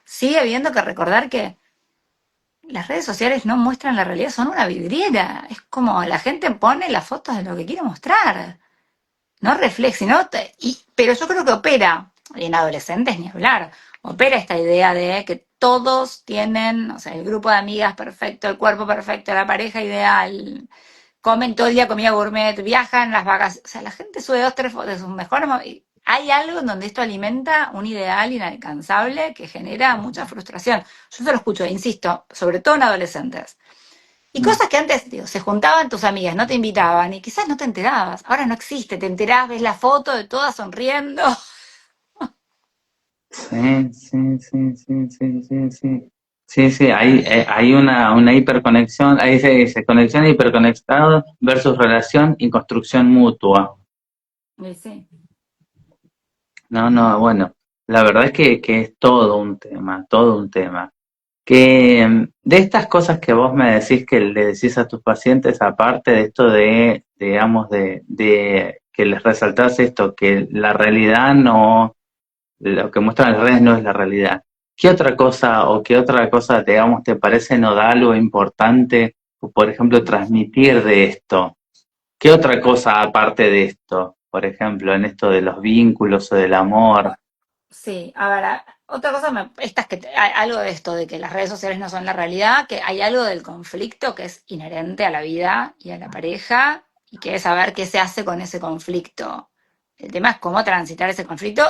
sigue habiendo que recordar que las redes sociales no muestran la realidad, son una vidriera. Es como la gente pone las fotos de lo que quiere mostrar. No refleja, sino pero yo creo que opera, y en adolescentes ni hablar, opera esta idea de que todos tienen, o sea, el grupo de amigas perfecto, el cuerpo perfecto, la pareja ideal, comen todo el día comida gourmet, viajan las vacaciones, o sea, la gente sube dos, tres fotos de sus mejores hay algo en donde esto alimenta un ideal inalcanzable que genera mucha frustración. Yo se lo escucho, insisto, sobre todo en adolescentes. Y cosas que antes, digo, se juntaban tus amigas, no te invitaban y quizás no te enterabas. Ahora no existe, te enterás, ves la foto de todas sonriendo. sí, sí, sí, sí, sí, sí, sí. Sí, sí, hay una hiperconexión, ahí se dice conexión hiperconectado versus relación y construcción mutua. Y sí, No, no, bueno, la verdad es que es todo un tema, todo un tema. Que de estas cosas que vos me decís que le decís a tus pacientes, aparte de esto digamos, de que les resaltás esto, que la realidad no, lo que muestran las redes no es la realidad. ¿Qué otra cosa o qué otra cosa, digamos, te parece nodal o importante, por ejemplo, transmitir de esto? ¿Qué otra cosa aparte de esto, por ejemplo, en esto de los vínculos o del amor? sí. A ver, otra cosa, esta es que hay algo de esto, de que las redes sociales no son la realidad, que hay algo del conflicto que es inherente a la vida y a la pareja, y que es saber qué se hace con ese conflicto. El tema es cómo transitar ese conflicto,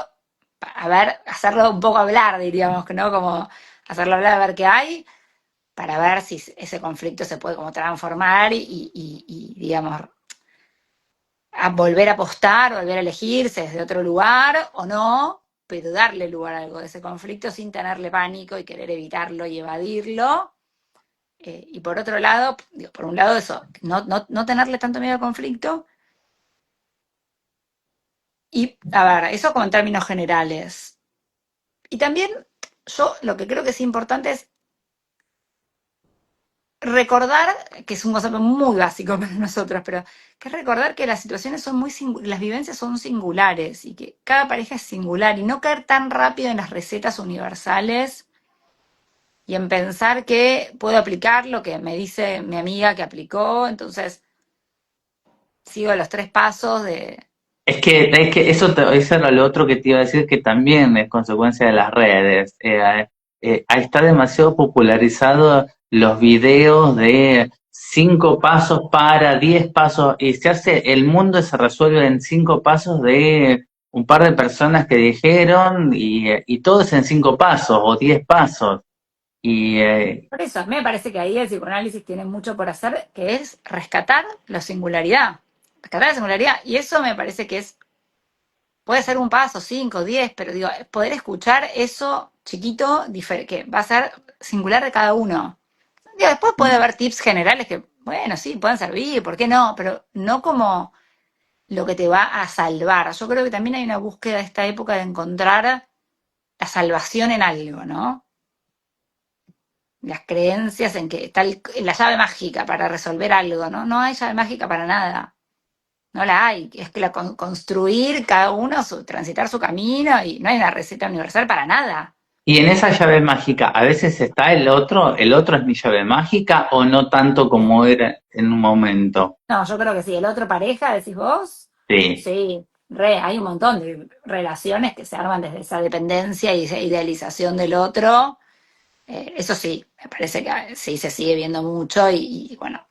a ver, hacerlo un poco hablar, diríamos, ¿no? Como hacerlo hablar, a ver qué hay, para ver si ese conflicto se puede como transformar digamos, a volver a apostar, volver a elegirse desde otro lugar o no, pero darle lugar a algo de ese conflicto sin tenerle pánico y querer evitarlo y evadirlo. Y por otro lado, digo, por un lado eso, no tenerle tanto miedo al conflicto. Y, a ver, eso como en términos generales. Y también yo lo que creo que es importante es recordar, que es un concepto muy básico para nosotros, pero que es recordar que las situaciones son las vivencias son singulares y que cada pareja es singular y no caer tan rápido en las recetas universales y en pensar que puedo aplicar lo que me dice mi amiga que aplicó, entonces sigo los 3 pasos de... Es que eso era lo otro que te iba a decir, que también es consecuencia de las redes. Ahí está demasiado popularizado los videos de 5 pasos para 10 pasos, y el mundo se resuelve en 5 pasos de un par de personas que dijeron, y todo es en 5 pasos o 10 pasos. Y Por eso, a mí me parece que ahí el psicoanálisis tiene mucho por hacer, que es rescatar la singularidad. Rescatar la singularidad. Y eso me parece que es, puede ser un paso, 5, 10, pero digo, poder escuchar eso chiquito, que va a ser singular de cada uno. Digo, después puede haber tips generales que, bueno, sí, pueden servir, ¿por qué no? Pero no como lo que te va a salvar. Yo creo que también hay una búsqueda de esta época de encontrar la salvación en algo, ¿no? Las creencias en que está la llave mágica para resolver algo, ¿no? No hay llave mágica para nada. No la hay. Es que construir cada uno, transitar su camino y no hay una receta universal para nada. Y en esa llave mágica, a veces está el otro es mi llave mágica, o no tanto como era en un momento. No, yo creo que sí. El otro pareja, decís vos, Sí. sí. Hay un montón de relaciones que se arman desde esa dependencia y esa idealización del otro. Eso sí, me parece que sí se sigue viendo mucho bueno,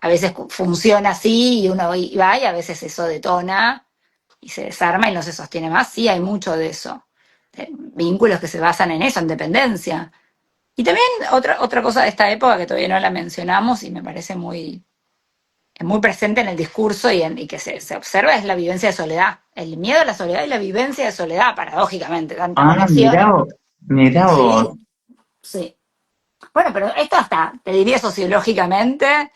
a veces funciona así y uno va y a veces eso detona y se desarma y no se sostiene más. Sí, hay mucho de eso. Vínculos que se basan en eso, en dependencia. Y también otra cosa de esta época que todavía no la mencionamos y me parece muy presente en el discurso y que se observa es la vivencia de soledad. El miedo a la soledad y la vivencia de soledad, paradójicamente, tanta Ah, conexión. mirá vos. Sí, sí. Bueno, pero esto hasta, te diría sociológicamente,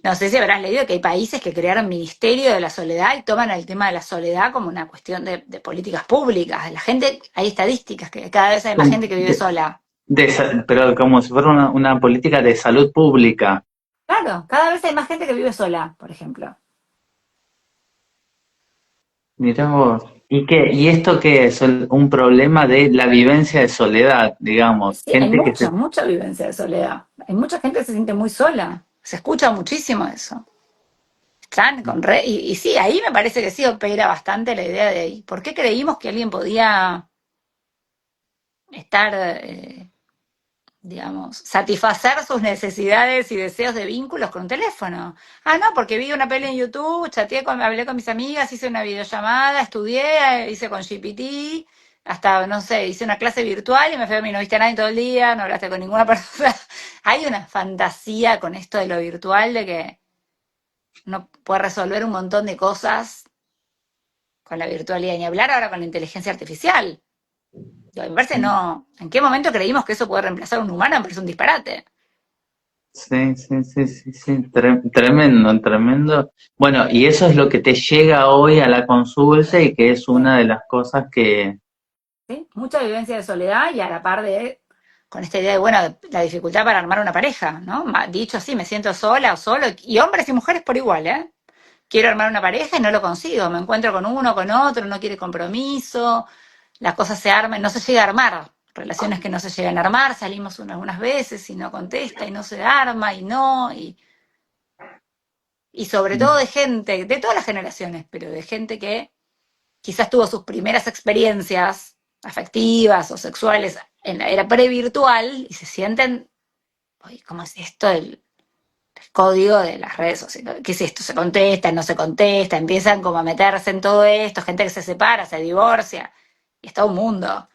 no sé si habrás leído que hay países que crearon ministerio de la soledad y toman el tema de la soledad como una cuestión de políticas públicas. La gente, hay estadísticas que cada vez hay más Como gente que vive sola. pero como si fuera una política de salud pública. Claro, cada vez hay más gente que vive sola, por ejemplo. Mirá vos. ¿Y esto qué es? Un problema de la vivencia de soledad, digamos. Sí, hay Gente que mucha, se... mucha vivencia de soledad. Hay mucha gente que se siente muy sola. Se escucha muchísimo eso. Están y sí, ahí me parece que sí opera bastante la idea de ¿por qué creímos que alguien podía estar, digamos, satisfacer sus necesidades y deseos de vínculos con un teléfono? Ah, no, porque vi una peli en YouTube, hablé con mis amigas, hice una videollamada, estudié, hice con GPT, hasta, no sé, hice una clase virtual y me fui a mí, no viste a nadie todo el día, no hablaste con ninguna persona. Hay una fantasía con esto de lo virtual de que uno puede resolver un montón de cosas con la virtualidad, ni hablar ahora con la inteligencia artificial. Me parece no. ¿En qué momento creímos que eso puede reemplazar a un humano? Me parece un disparate. Sí, sí, sí, sí, sí. Tremendo, tremendo. Bueno, y eso es lo que te llega hoy a la consulta, y que es Sí, una de las cosas que... sí. Mucha vivencia de soledad y a la par de, con esta idea de, bueno, la dificultad para armar una pareja, ¿no? Dicho así, me siento sola o solo, y hombres y mujeres por igual, ¿eh? Quiero armar una pareja y no lo consigo, me encuentro con uno, con otro, no quiere compromiso, las cosas se arman, no se llega a armar, relaciones que no se llegan a armar, salimos algunas veces y no contesta y no se arma y no, y sobre todo de gente, de todas las generaciones, pero de gente que quizás tuvo sus primeras experiencias afectivas o sexuales en la era previrtual y se sienten, oye, ¿cómo es esto el código de las redes sociales? ¿Qué es esto? ¿Se contesta? ¿No se contesta? Empiezan como a meterse en todo esto, gente que se separa, se divorcia, y es todo un mundo.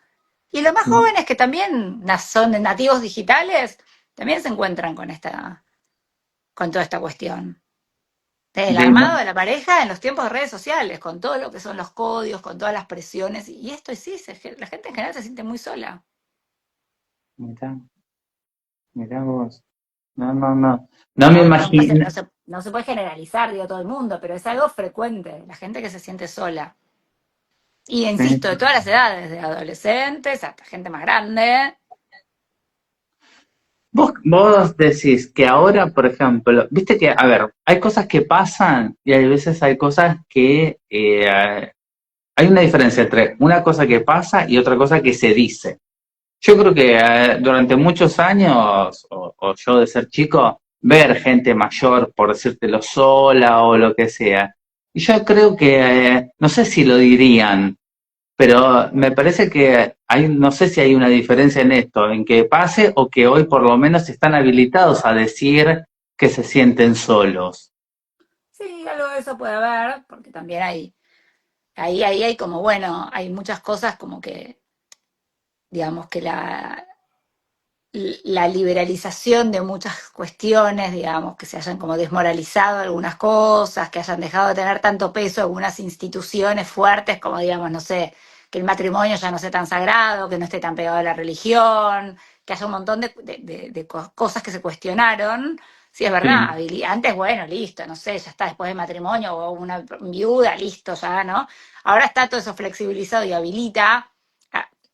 Y los más jóvenes que también son nativos digitales, también se encuentran con toda esta cuestión. El de armado de la pareja en los tiempos de redes sociales, con todo lo que son los códigos, con todas las presiones, y esto sí, la gente en general se siente muy sola. mirá, mirá vos. No, no, no. No me No, no, puede ser, imagino. no se puede generalizar, digo, todo el mundo, pero es algo frecuente, la gente que se siente sola. Y insisto, de todas las edades, de adolescentes hasta gente más grande. Vos decís que ahora, por ejemplo, viste que, a ver, hay cosas que pasan y hay veces hay cosas que hay una diferencia entre una cosa que pasa y otra cosa que se dice. Yo creo que durante muchos años, o yo de ser chico, ver gente mayor, por decírtelo, sola o lo que sea, y yo creo que, no sé si lo dirían, pero me parece que hay, no sé si hay una diferencia en esto, en que pase o que hoy por lo menos están habilitados a decir que se sienten solos. Sí, algo de eso puede haber, porque también ahí hay como, bueno, hay muchas cosas como que, digamos que la liberalización de muchas cuestiones, digamos, que se hayan como desmoralizado algunas cosas, que hayan dejado de tener tanto peso algunas instituciones fuertes, como digamos, no sé, que el matrimonio ya no sea tan sagrado, que no esté tan pegado a la religión, que haya un montón de cosas que se cuestionaron. Sí, es verdad, Sí, antes, bueno, listo, no sé, ya está después del matrimonio o una viuda, listo, ya, ¿no? Ahora está todo eso flexibilizado y habilita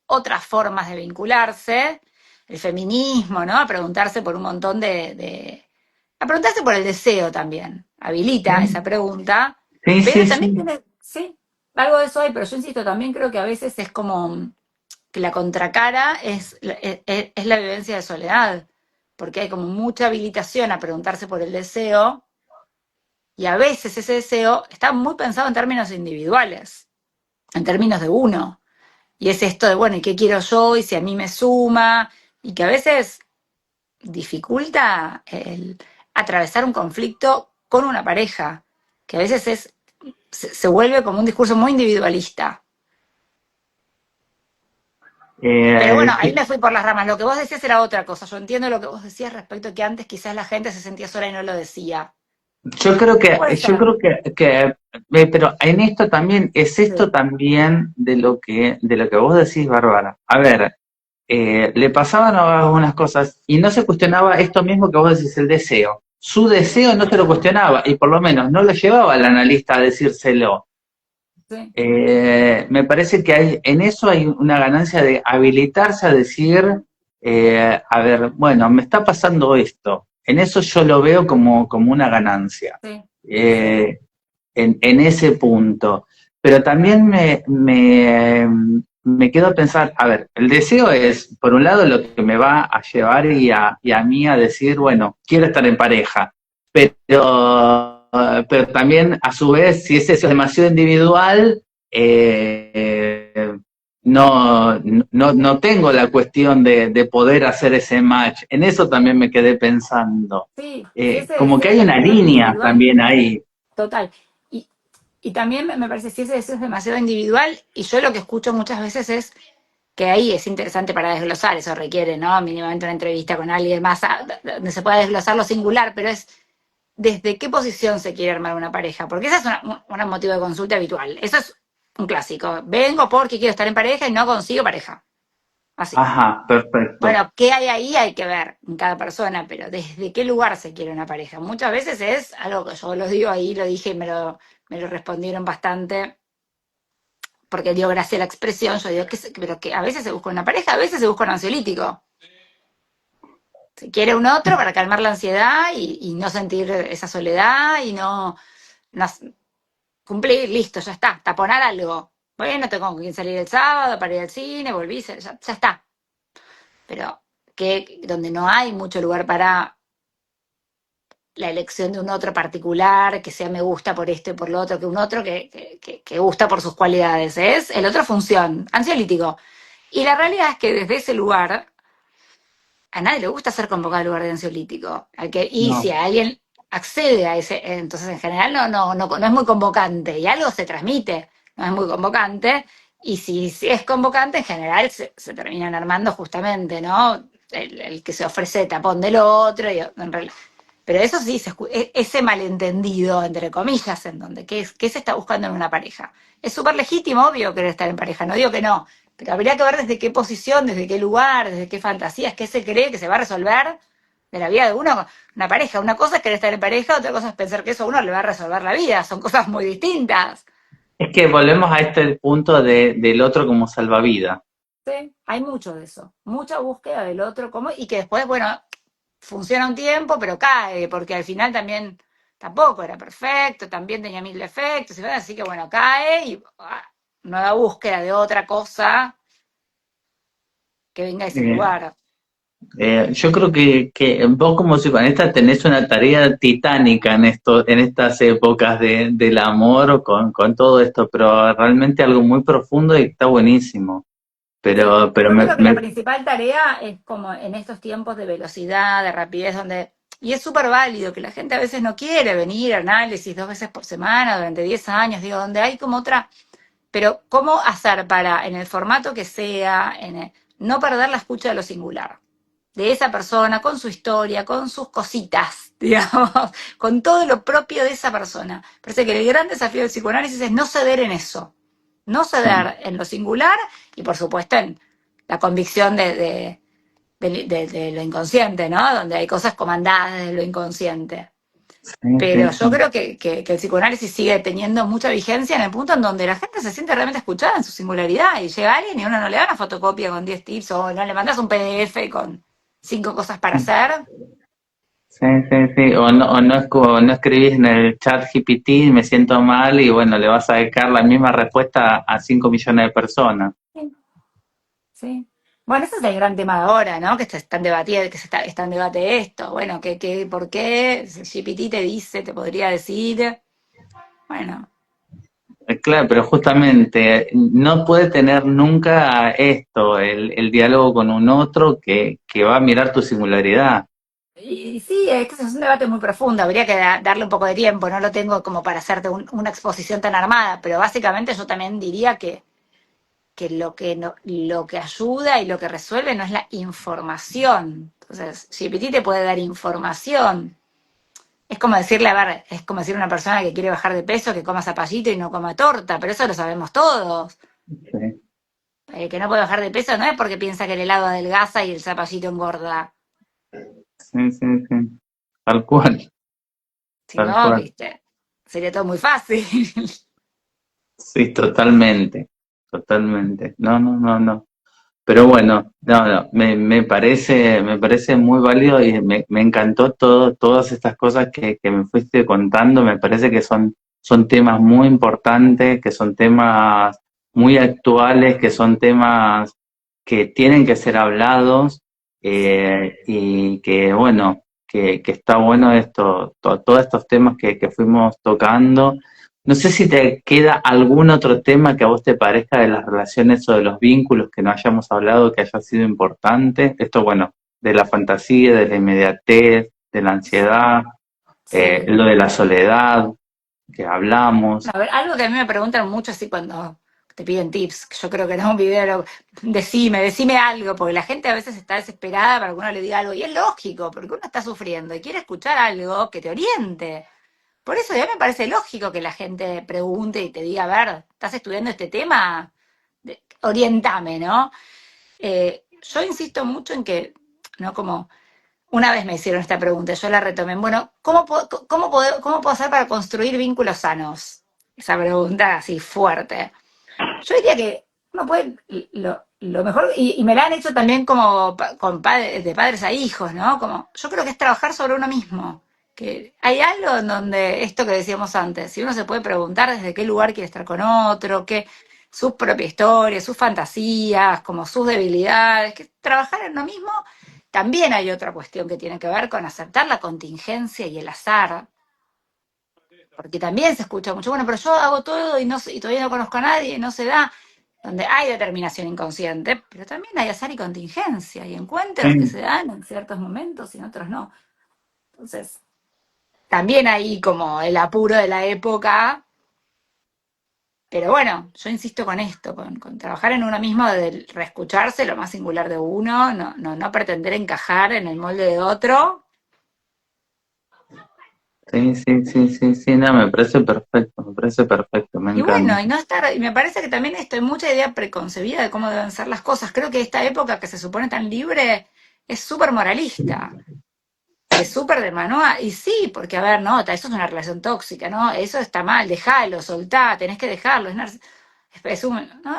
otras formas de vincularse, el feminismo, ¿no? A preguntarse por un montón a preguntarse por el deseo también. Habilita esa pregunta, sí, sí, pero también sí. tiene, sí, algo de eso hay, pero yo insisto, también creo que a veces es como que la contracara es la vivencia de soledad, porque hay como mucha habilitación a preguntarse por el deseo, y a veces ese deseo está muy pensado en términos individuales, en términos de uno. Y es esto de, bueno, ¿y qué quiero yo? Y si a mí me suma, y que a veces dificulta el atravesar un conflicto con una pareja, que a veces se vuelve como un discurso muy individualista. Pero bueno, ahí Que me fui por las ramas. Lo que vos decías era otra cosa. Yo entiendo lo que vos decías respecto a que antes quizás la gente se sentía sola y no lo decía. Puede Yo ser. creo pero en esto también, es esto Sí, también de lo que vos decís, Bárbara. A ver, le pasaban algunas cosas y no se cuestionaba esto mismo que vos decís, el deseo. Su deseo no se lo cuestionaba y por lo menos no lo llevaba al analista a decírselo. sí, Me parece que en eso hay una ganancia de habilitarse a decir, a ver, bueno, me está pasando esto. En eso yo lo veo como una ganancia, sí, sí, eh, en ese punto. Pero también me quedo a pensar, a ver, el deseo es, por un lado, lo que me va a llevar y a mí a decir, bueno, quiero estar en pareja, pero también, a su vez, si ese deseo es demasiado individual, eh, no tengo la cuestión de poder hacer ese match. En eso también me quedé pensando. sí. Si ese Como que deseo es hay una demasiado línea individual, también ahí. total. Y, y también me parece si ese deseo es demasiado individual, y yo lo que escucho muchas veces es que ahí es interesante para desglosar, eso requiere, ¿no? Mínimamente una entrevista con alguien más, donde se pueda desglosar lo singular, pero es desde qué posición se quiere armar una pareja, porque ese es un motivo de consulta habitual. Eso es un clásico. Vengo porque quiero estar en pareja y no consigo pareja. Así. Ajá, perfecto. Bueno, ¿qué hay ahí? Hay que ver en cada persona, pero ¿desde qué lugar se quiere una pareja? Muchas veces es algo que yo lo digo ahí, lo dije y me lo respondieron bastante, porque dio gracia la expresión. Yo digo, pero que a veces se busca una pareja, a veces se busca un ansiolítico. Se quiere un otro para calmar la ansiedad y no sentir esa soledad y no cumplir, listo, ya está, taponar algo. Bueno, tengo con quién salir el sábado para ir al cine, volví, ya está. Pero que donde no hay mucho lugar para la elección de un otro particular, que sea me gusta por esto y por lo otro, que un otro que gusta por sus cualidades. Es el otro función, ansiolítico. Y la realidad es que desde ese lugar a nadie le gusta ser convocado al lugar de ansiolítico. Y si No. alguien accede a ese, entonces en general no es muy convocante y algo se transmite, no es muy convocante. Y si es convocante, en general se terminan armando justamente, ¿no? El que se ofrece tapón del otro. Pero eso sí, ese malentendido, entre comillas, en donde, ¿qué se está buscando en una pareja? Es súper legítimo, obvio, querer estar en pareja, no digo que no, pero habría que ver desde qué posición, desde qué lugar, desde qué fantasías, qué se cree que se va a resolver de la vida de uno, una pareja. Una cosa es querer estar en pareja, otra cosa es pensar que eso a uno le va a resolver la vida, son cosas muy distintas. Es que volvemos a este punto del otro como salvavidas. Sí, hay mucho de eso, mucha búsqueda del otro, como, y que después, bueno, funciona un tiempo, pero cae, porque al final también tampoco era perfecto, también tenía mil defectos, así que bueno, cae y nueva búsqueda de otra cosa que venga de ese Eh, lugar. yo creo que vos como psicoanalista tenés una tarea titánica en estas épocas del amor con todo esto, pero realmente algo muy profundo y está buenísimo. Sí, Pero yo creo que la principal tarea es como en estos tiempos de velocidad, de rapidez, donde, y es súper válido que la gente a veces no quiere venir a análisis 2 veces por semana durante 10 años, digo, donde hay como otra. Pero, ¿cómo hacer para, en el formato que sea, no perder la escucha de lo singular? De esa persona, con su historia, con sus cositas, digamos, con todo lo propio de esa persona. Parece que el gran desafío del psicoanálisis es no ceder en eso. No ceder en lo singular y, por supuesto, en la convicción de lo inconsciente, ¿no? Donde hay cosas comandadas de lo inconsciente. sí, Pero sí, yo sí. creo que el psicoanálisis sigue teniendo mucha vigencia en el punto en donde la gente se siente realmente escuchada en su singularidad y llega alguien y uno no le da una fotocopia con 10 tips o no le mandas un PDF con 5 cosas para hacer. Sí, sí, sí. O no escribís en el chat GPT, me siento mal y bueno, le vas a dedicar la misma respuesta a 5 millones de personas. Sí, sí. Bueno, ese es el gran tema de ahora, ¿no? Que se están debatiendo, está en debate esto. Bueno, ¿por qué? Si GPT te dice, te podría decir. Bueno, Claro, pero justamente no puede tener nunca esto, el diálogo con un otro que va a mirar tu singularidad. y sí, este es un debate muy profundo, habría que darle un poco de tiempo, no lo tengo como para hacerte una exposición tan armada, pero básicamente yo también diría que lo que ayuda y lo que resuelve no es la información. Entonces, GPT te puede dar información. Es como decirle, a ver, es como decir a una persona que quiere bajar de peso que coma zapallito y no coma torta, pero eso lo sabemos todos. Sí, El que no puede bajar de peso no es porque piensa que el helado adelgaza y el zapallito engorda. sí, sí, sí. Tal cual, Si tal no, cual. viste, sería todo muy fácil. Sí, totalmente, totalmente. No, no, no, no. Pero bueno, no, no, me parece muy válido y me encantó todas estas cosas que me fuiste contando. Me parece que son temas muy importantes, que son temas muy actuales, que son temas que tienen que ser hablados y que bueno, que está bueno todos estos temas que fuimos tocando. No sé si te queda algún otro tema que a vos te parezca de las relaciones o de los vínculos que no hayamos hablado que haya sido importante. Esto, bueno, de la fantasía, de la inmediatez, de la ansiedad, Sí. lo de la soledad que hablamos. A ver, algo que a mí me preguntan mucho así cuando te piden tips, que yo creo que no es un video, decime algo, porque la gente a veces está desesperada para que uno le diga algo, y es lógico, porque uno está sufriendo y quiere escuchar algo que te oriente. Por eso ya me parece lógico que la gente pregunte y te diga, a ver, ¿estás estudiando este tema? Orientame, ¿no? Yo insisto mucho en que, ¿no? Como una vez me hicieron esta pregunta, yo la retomé. Bueno, ¿cómo puedo hacer para construir vínculos sanos? Esa pregunta así fuerte. Yo diría que uno puede, lo mejor, y me la han hecho también como de padres a hijos, ¿no? Como, yo creo que es trabajar sobre uno mismo. Que hay algo en donde, esto que decíamos antes, si uno se puede preguntar desde qué lugar quiere estar con otro, qué, su propia historia, sus fantasías, como sus debilidades, que trabajar en uno mismo, también hay otra cuestión que tiene que ver con aceptar la contingencia y el azar, porque también se escucha mucho, bueno, pero yo hago todo y, no, y todavía no conozco a nadie, no se da, donde hay determinación inconsciente, pero también hay azar y contingencia, y encuentros que Sí, se dan en ciertos momentos y en otros no. Entonces, también hay como el apuro de la época, pero bueno, yo insisto con esto, con trabajar en uno mismo, de reescucharse lo más singular de uno, no pretender encajar en el molde de otro, Sí, sí, sí, sí, sí, no, me parece perfecto, me Y bueno, encanta. y no estar, y me parece que también esto hay mucha idea preconcebida de cómo deben ser las cosas. Creo que esta época que se supone tan libre es súper moralista. Es súper de manual. Y sí, porque a ver, no, eso es una relación tóxica, ¿no? Eso está mal, déjalo, soltá, tenés que dejarlo. ¿No?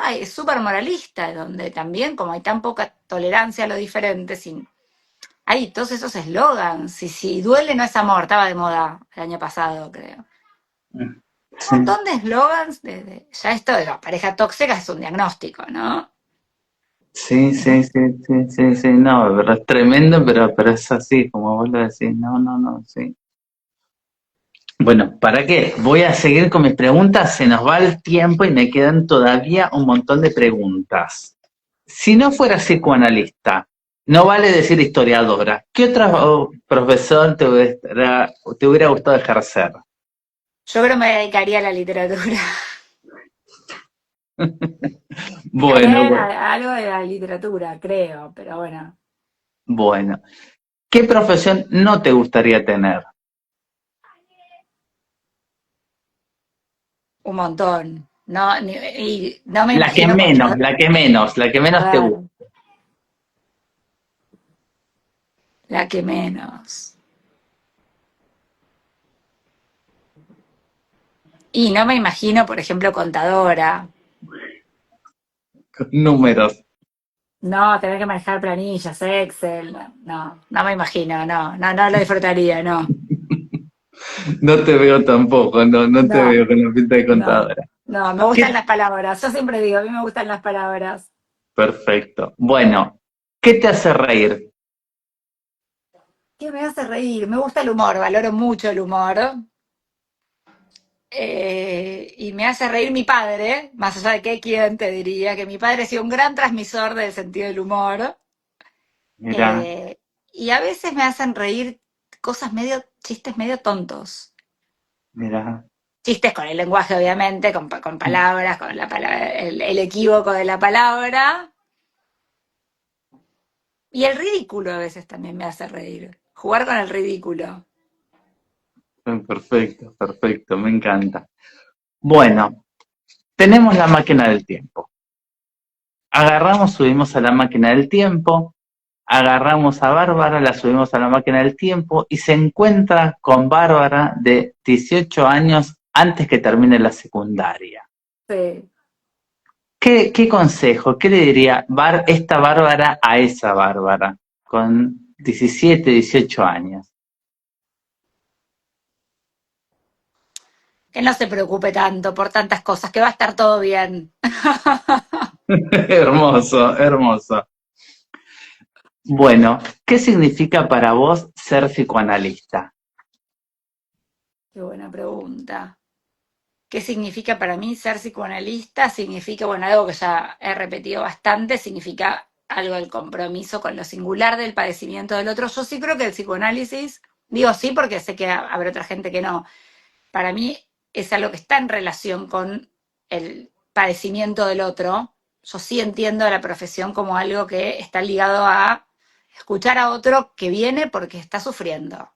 Es súper moralista, donde también, como hay tan poca tolerancia a lo diferente, hay todos esos eslogans. Si duele no es amor, estaba de moda el año pasado, creo. Un Sí, montón de eslogans. Ya esto de la pareja tóxica es un diagnóstico, ¿no? sí, Es un- sí, sí, sí, sí, sí, no, pero es tremendo, pero es así, como vos lo decís, no, no, no, sí. Bueno, ¿para qué? Voy a seguir con mis preguntas, se nos va el tiempo y me quedan todavía un montón de preguntas. Si no fuera psicoanalista, no vale decir historiadora, ¿qué otro no. profesor te hubiera gustado ejercer? Yo creo que me dedicaría a la literatura. Bueno, bueno, Algo de la literatura, creo, pero bueno, bueno. ¿Qué profesión no te gustaría tener? un montón. No, y no me La que imagino menos, cualquier. la que menos, la que A menos te gusta. ver, la que menos. Y no me imagino, por ejemplo, contadora. Números. No, tener que manejar planillas, Excel. No, no me imagino, no lo disfrutaría, no. No te veo tampoco, no, no te No, veo con la pinta de no, contadora. no, me ¿Qué? gustan las palabras. Yo siempre digo, a mí me gustan las palabras. Perfecto. Bueno, ¿qué te hace reír? ¿Qué me hace reír? Me gusta el humor, valoro mucho el humor. Y me hace reír mi padre, más allá de que quién te diría, que mi padre ha sido un gran transmisor del sentido del humor. Mira, eh, y a veces me hacen reír cosas chistes medio tontos. mira. Chistes con el lenguaje, obviamente, con palabras, con la palabra, el equívoco de la palabra. Y el ridículo a veces también me hace reír. Jugar con el ridículo. Perfecto, perfecto, me encanta. Bueno, tenemos la máquina del tiempo. Agarramos, subimos a la máquina del tiempo, agarramos a Bárbara, la subimos a la máquina del tiempo y se encuentra con Bárbara de 18 años antes que termine la secundaria. Sí. ¿Qué consejo, qué le diría esta Bárbara a esa Bárbara con 17, 18 años? Que no se preocupe tanto por tantas cosas, que va a estar todo bien. Hermoso, hermoso. Bueno, ¿qué significa para vos ser psicoanalista? Qué buena pregunta. ¿Qué significa para mí ser psicoanalista? Significa, bueno, algo que ya he repetido bastante, significa algo del compromiso con lo singular del padecimiento del otro. Yo sí creo que el psicoanálisis, digo sí porque sé que habrá otra gente que no, para mí es algo que está en relación con el padecimiento del otro. Yo sí entiendo la profesión como algo que está ligado a escuchar a otro que viene porque está sufriendo.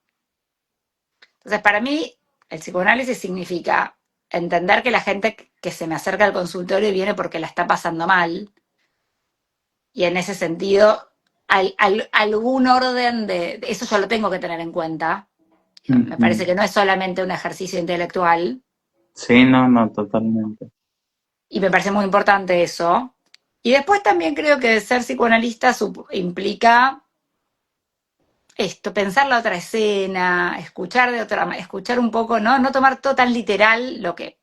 Entonces, para mí, el psicoanálisis significa entender que la gente que se me acerca al consultorio viene porque la está pasando mal, y en ese sentido, algún orden eso yo lo tengo que tener en cuenta. Me parece Ujú. que no es solamente un ejercicio intelectual, Sí, no, no, totalmente. y me parece muy importante eso. Y después también creo que ser psicoanalista implica esto, pensar la otra escena, escuchar un poco, ¿no? No tomar todo tan literal lo que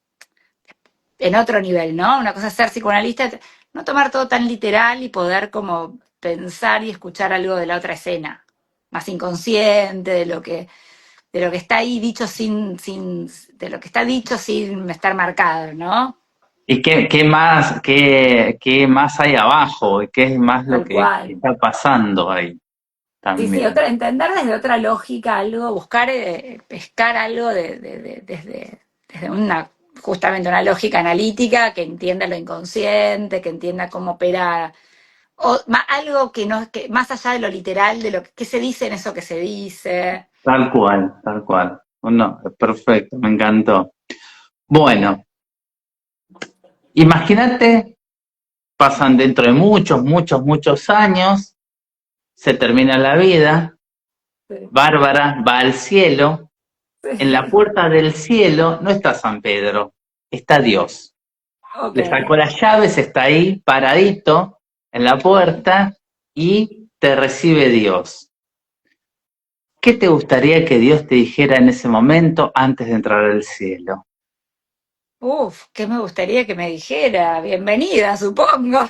en otro nivel, ¿no? Una cosa es ser psicoanalista, no tomar todo tan literal y poder como pensar y escuchar algo de la otra escena, más inconsciente, de lo que está ahí dicho de lo que está dicho sin estar marcado, ¿no? ¿Y qué más hay abajo? ¿Y qué es más lo Tal que cual. está pasando ahí Sí, sí, también? entender desde otra lógica algo, buscar, pescar algo desde justamente una lógica analítica que entienda lo inconsciente, que entienda cómo opera. Algo que no, que más allá de lo literal, de lo que se dice en eso que se dice. Tal cual, tal cual. No, perfecto, me encantó. Bueno, imagínate, pasan dentro de muchos, muchos, muchos años, se termina la vida, Sí, Bárbara va al cielo, en la sí. puerta del cielo no está San Pedro, está Dios. Ok. Le sacó las llaves, está ahí paradito en la puerta y te recibe Dios. ¿Qué te gustaría que Dios te dijera en ese momento antes de entrar al cielo? Uf, ¿qué me gustaría que me dijera? Bienvenida, supongo.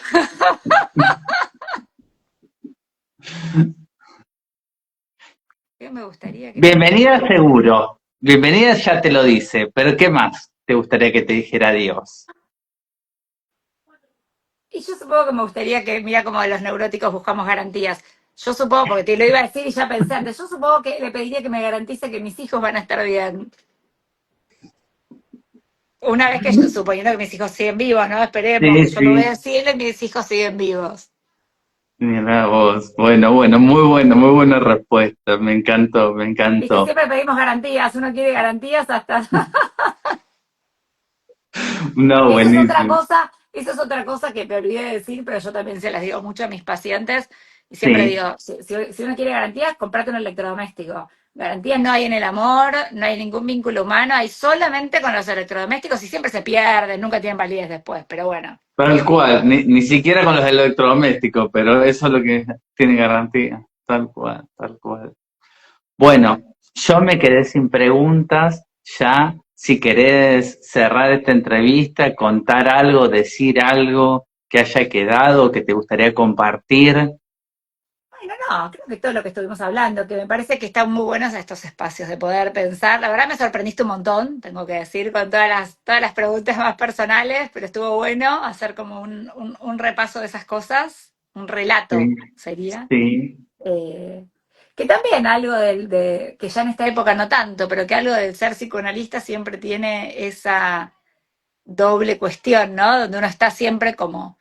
¿Qué me gustaría que me Bienvenida dijera? seguro, bienvenida ya te lo dice, pero ¿qué más te gustaría que te dijera Dios? Y yo supongo que me gustaría que, mira como los neuróticos buscamos garantías. Yo supongo, porque te lo iba a decir y ya pensé antes, yo supongo que le pediría que me garantice que mis hijos van a estar bien. Una vez que, suponiendo que mis hijos siguen vivos, ¿no? Esperemos Sí, que yo me voy sí. al cielo y mis hijos siguen vivos. Mira vos, bueno, bueno, muy buena respuesta, me encantó, me Viste, encantó. siempre pedimos garantías, uno quiere garantías hasta... No, Y buenísimo. eso es otra cosa que me olvidé de decir, pero yo también se las digo mucho a mis pacientes. Y siempre Sí, digo, si uno quiere garantías, comprate un electrodoméstico. Garantías no hay en el amor, no hay ningún vínculo humano, hay solamente con los electrodomésticos y siempre se pierden, nunca tienen validez después, pero bueno. tal cual, ni siquiera con los electrodomésticos, pero eso es lo que tiene garantía, tal cual, tal cual. Bueno, yo me quedé sin preguntas, ya, si querés cerrar esta entrevista, contar algo, decir algo que haya quedado, que te gustaría compartir. Bueno, no, creo que todo lo que estuvimos hablando, que me parece que están muy buenos estos espacios de poder pensar. La verdad me sorprendiste un montón, tengo que decir, con todas las preguntas más personales, pero estuvo bueno hacer como un repaso de esas cosas, un relato Sí, sería. sí. Eh, que también algo que ya en esta época no tanto, pero que algo del ser psicoanalista siempre tiene esa doble cuestión, ¿no? Donde uno está siempre como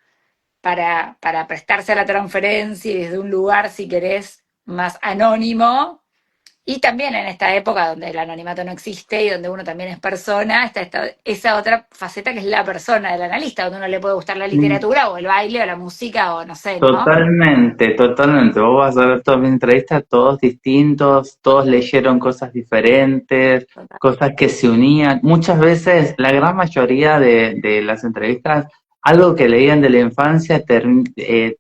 para prestarse a la transferencia y desde un lugar, si querés, más anónimo. Y también en esta época donde el anonimato no existe y donde uno también es persona, está esa otra faceta que es la persona del analista, donde uno le puede gustar la Sí. literatura o el baile o la música o no sé, ¿no? Totalmente, totalmente. Vos vas a ver todas mis entrevistas, todos distintos, todos leyeron cosas diferentes, cosas que se unían. Muchas veces, la gran mayoría de las entrevistas, algo que leían de la infancia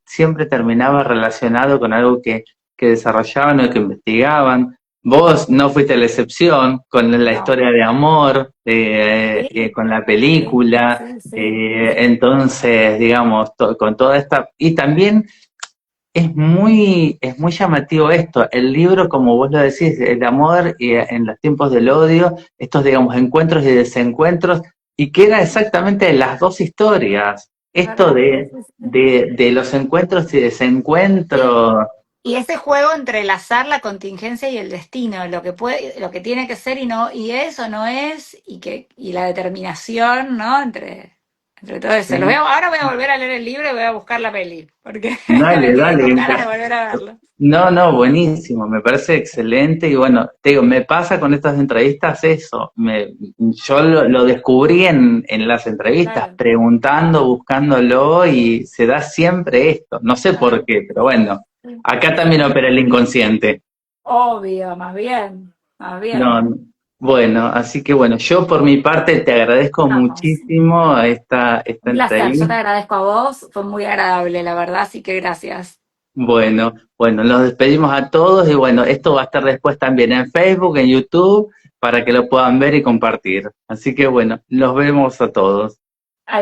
siempre terminaba relacionado con algo que desarrollaban o que investigaban. Vos no fuiste la excepción con la No. historia de amor, Sí, con la sí, película. sí, sí. Entonces, digamos, con toda esta... Y también es muy llamativo esto, el libro, como vos lo decís, el amor y en los tiempos del odio, estos, digamos, encuentros y desencuentros, y queda exactamente las dos historias, Es esto verdad. Sí, sí, sí. de los encuentros y Sí. desencuentros. Y ese juego entrelazar la contingencia y el destino, lo que puede, lo que tiene que ser y no, y eso no es, y la determinación, ¿no? Entre todo eso. ¿Sí? Ahora voy a volver a leer el libro y voy a buscar la peli, porque me Dale, quedé con dale. ganas de volver a verlo. No, no, buenísimo, me parece excelente y bueno, te digo, me pasa con estas entrevistas eso, yo lo descubrí en las entrevistas, Claro, preguntando, buscándolo y se da siempre esto, no sé por claro. qué, pero bueno, Sí, acá sí, también sí. opera el inconsciente. Obvio, más bien, más No, bien. bueno, así que bueno, yo por mi parte te agradezco Vamos. muchísimo esta Un placer, yo te entrevista. agradezco a vos, fue muy agradable, la verdad, así que gracias. Bueno, bueno, nos despedimos a todos y bueno, esto va a estar después también en Facebook, en YouTube, para que lo puedan ver y compartir. Así que bueno, los vemos a todos.